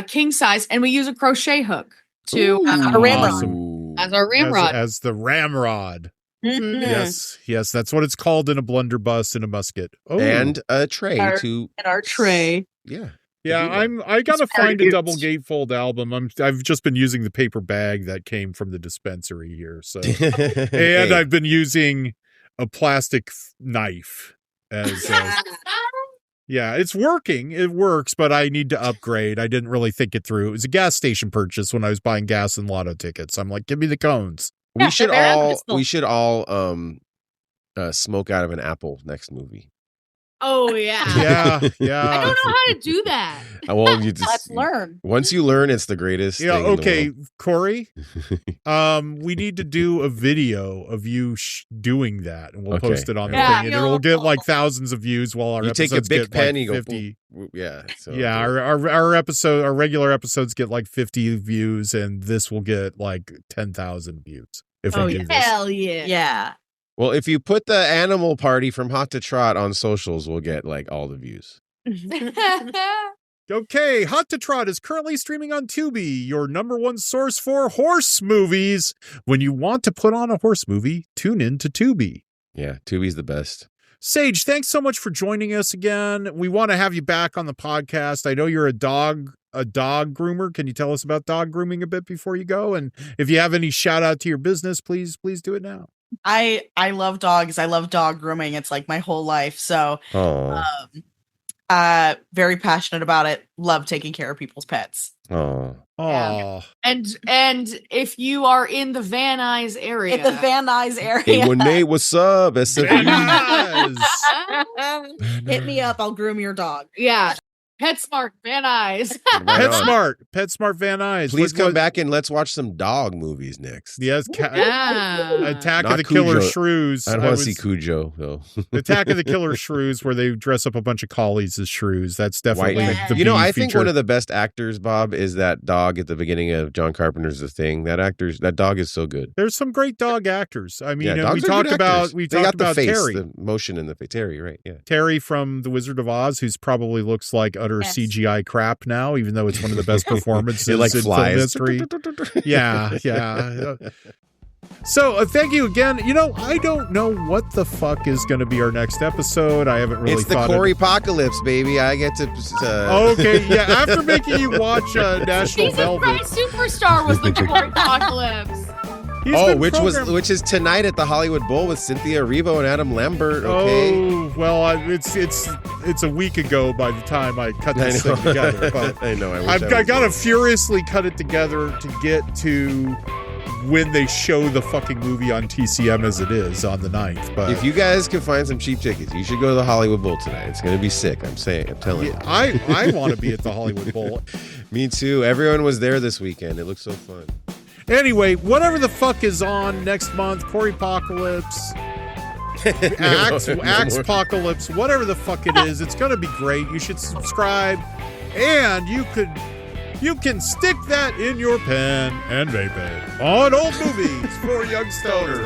King size, and we use a crochet hook to our ramrod. Awesome. As our ramrod. As the ramrod. Mm-hmm. Yes, that's what it's called in a blunderbuss and a musket. Oh, and a tray and our tray. Yeah. I gotta find a double gatefold album. I've just been using the paper bag that came from the dispensary here. So, and I've been using a plastic knife as. Yeah, it's working. It works, but I need to upgrade. I didn't really think it through. It was a gas station purchase when I was buying gas and lotto tickets. I'm like, give me the cones. We should all smoke out of an apple next movie. Oh yeah. Yeah. I don't know how to do that. Well, you just Let's learn. Once you learn, it's the greatest. Yeah. thing in the Okay, world. Corey. We need to do a video of you doing that, and we'll post it on the thing, and it'll get like thousands of views while our you episodes take a big get pen, like you go, 50. yeah. So Yeah, our regular episodes get like 50 views, and this will get like 10,000 views if we do this. Hell yeah. Yeah. Well, if you put the animal party from Hot to Trot on socials, we'll get like all the views. Okay, Hot to Trot is currently streaming on Tubi, your number one source for horse movies. When you want to put on a horse movie, tune in to Tubi. Yeah, Tubi's the best. Sage, thanks so much for joining us again. We want to have you back on the podcast. I know you're a dog groomer. Can you tell us about dog grooming a bit before you go? And if you have any shout out to your business, please do it now. I love dogs. I love dog grooming. It's like my whole life. So very passionate about it. Love taking care of people's pets. Oh. Yeah. And if you are in the Van Nuys area. Hey, Nate, what's up? Yes. Hit me up. I'll groom your dog. Yeah. PetSmart Van Nuys. PetSmart Van Nuys. Please come back and let's watch some dog movies next. Yes, Attack Not of the Killer Cujo. Shrews. I don't want to see Cujo though. Attack of the Killer Shrews, where they dress up a bunch of collies as shrews. That's definitely the You know, I feature. think one of the best actors, Bob, is that dog at the beginning of John Carpenter's The Thing. That dog is so good. There's some great dog actors. I mean, dogs we are talked good about actors. we They talked got about the face, Terry. the motion in the face. Terry, right? Yeah. Terry from The Wizard of Oz, who's probably looks like utter CGI crap now, even though it's one of the best performances It, like, in flies. film history. Yeah. So thank you again. You know, I don't know what the fuck is going to be our next episode. I haven't really It's the thought Cory apocalypse, baby. I get to. Okay, yeah. After making you watch National Season Velvet, 5 Superstar was the Cory apocalypse. Which is tonight at the Hollywood Bowl with Cynthia Erivo and Adam Lambert. Okay. Oh well, it's a week ago by the time I cut this thing together. But I know. I got to furiously cut it together to get to when they show the fucking movie on TCM as it is on the 9th. But if you guys can find some cheap tickets, you should go to the Hollywood Bowl tonight. It's going to be sick. I'm telling you. I want to be at the Hollywood Bowl. Me too. Everyone was there this weekend. It looks so fun. Anyway, whatever the fuck is on next month, Corypocalypse, Axe-pocalypse, whatever the fuck it is, it's going to be great. You should subscribe, and you can stick that in your pen and vape it on old movies for young stoners.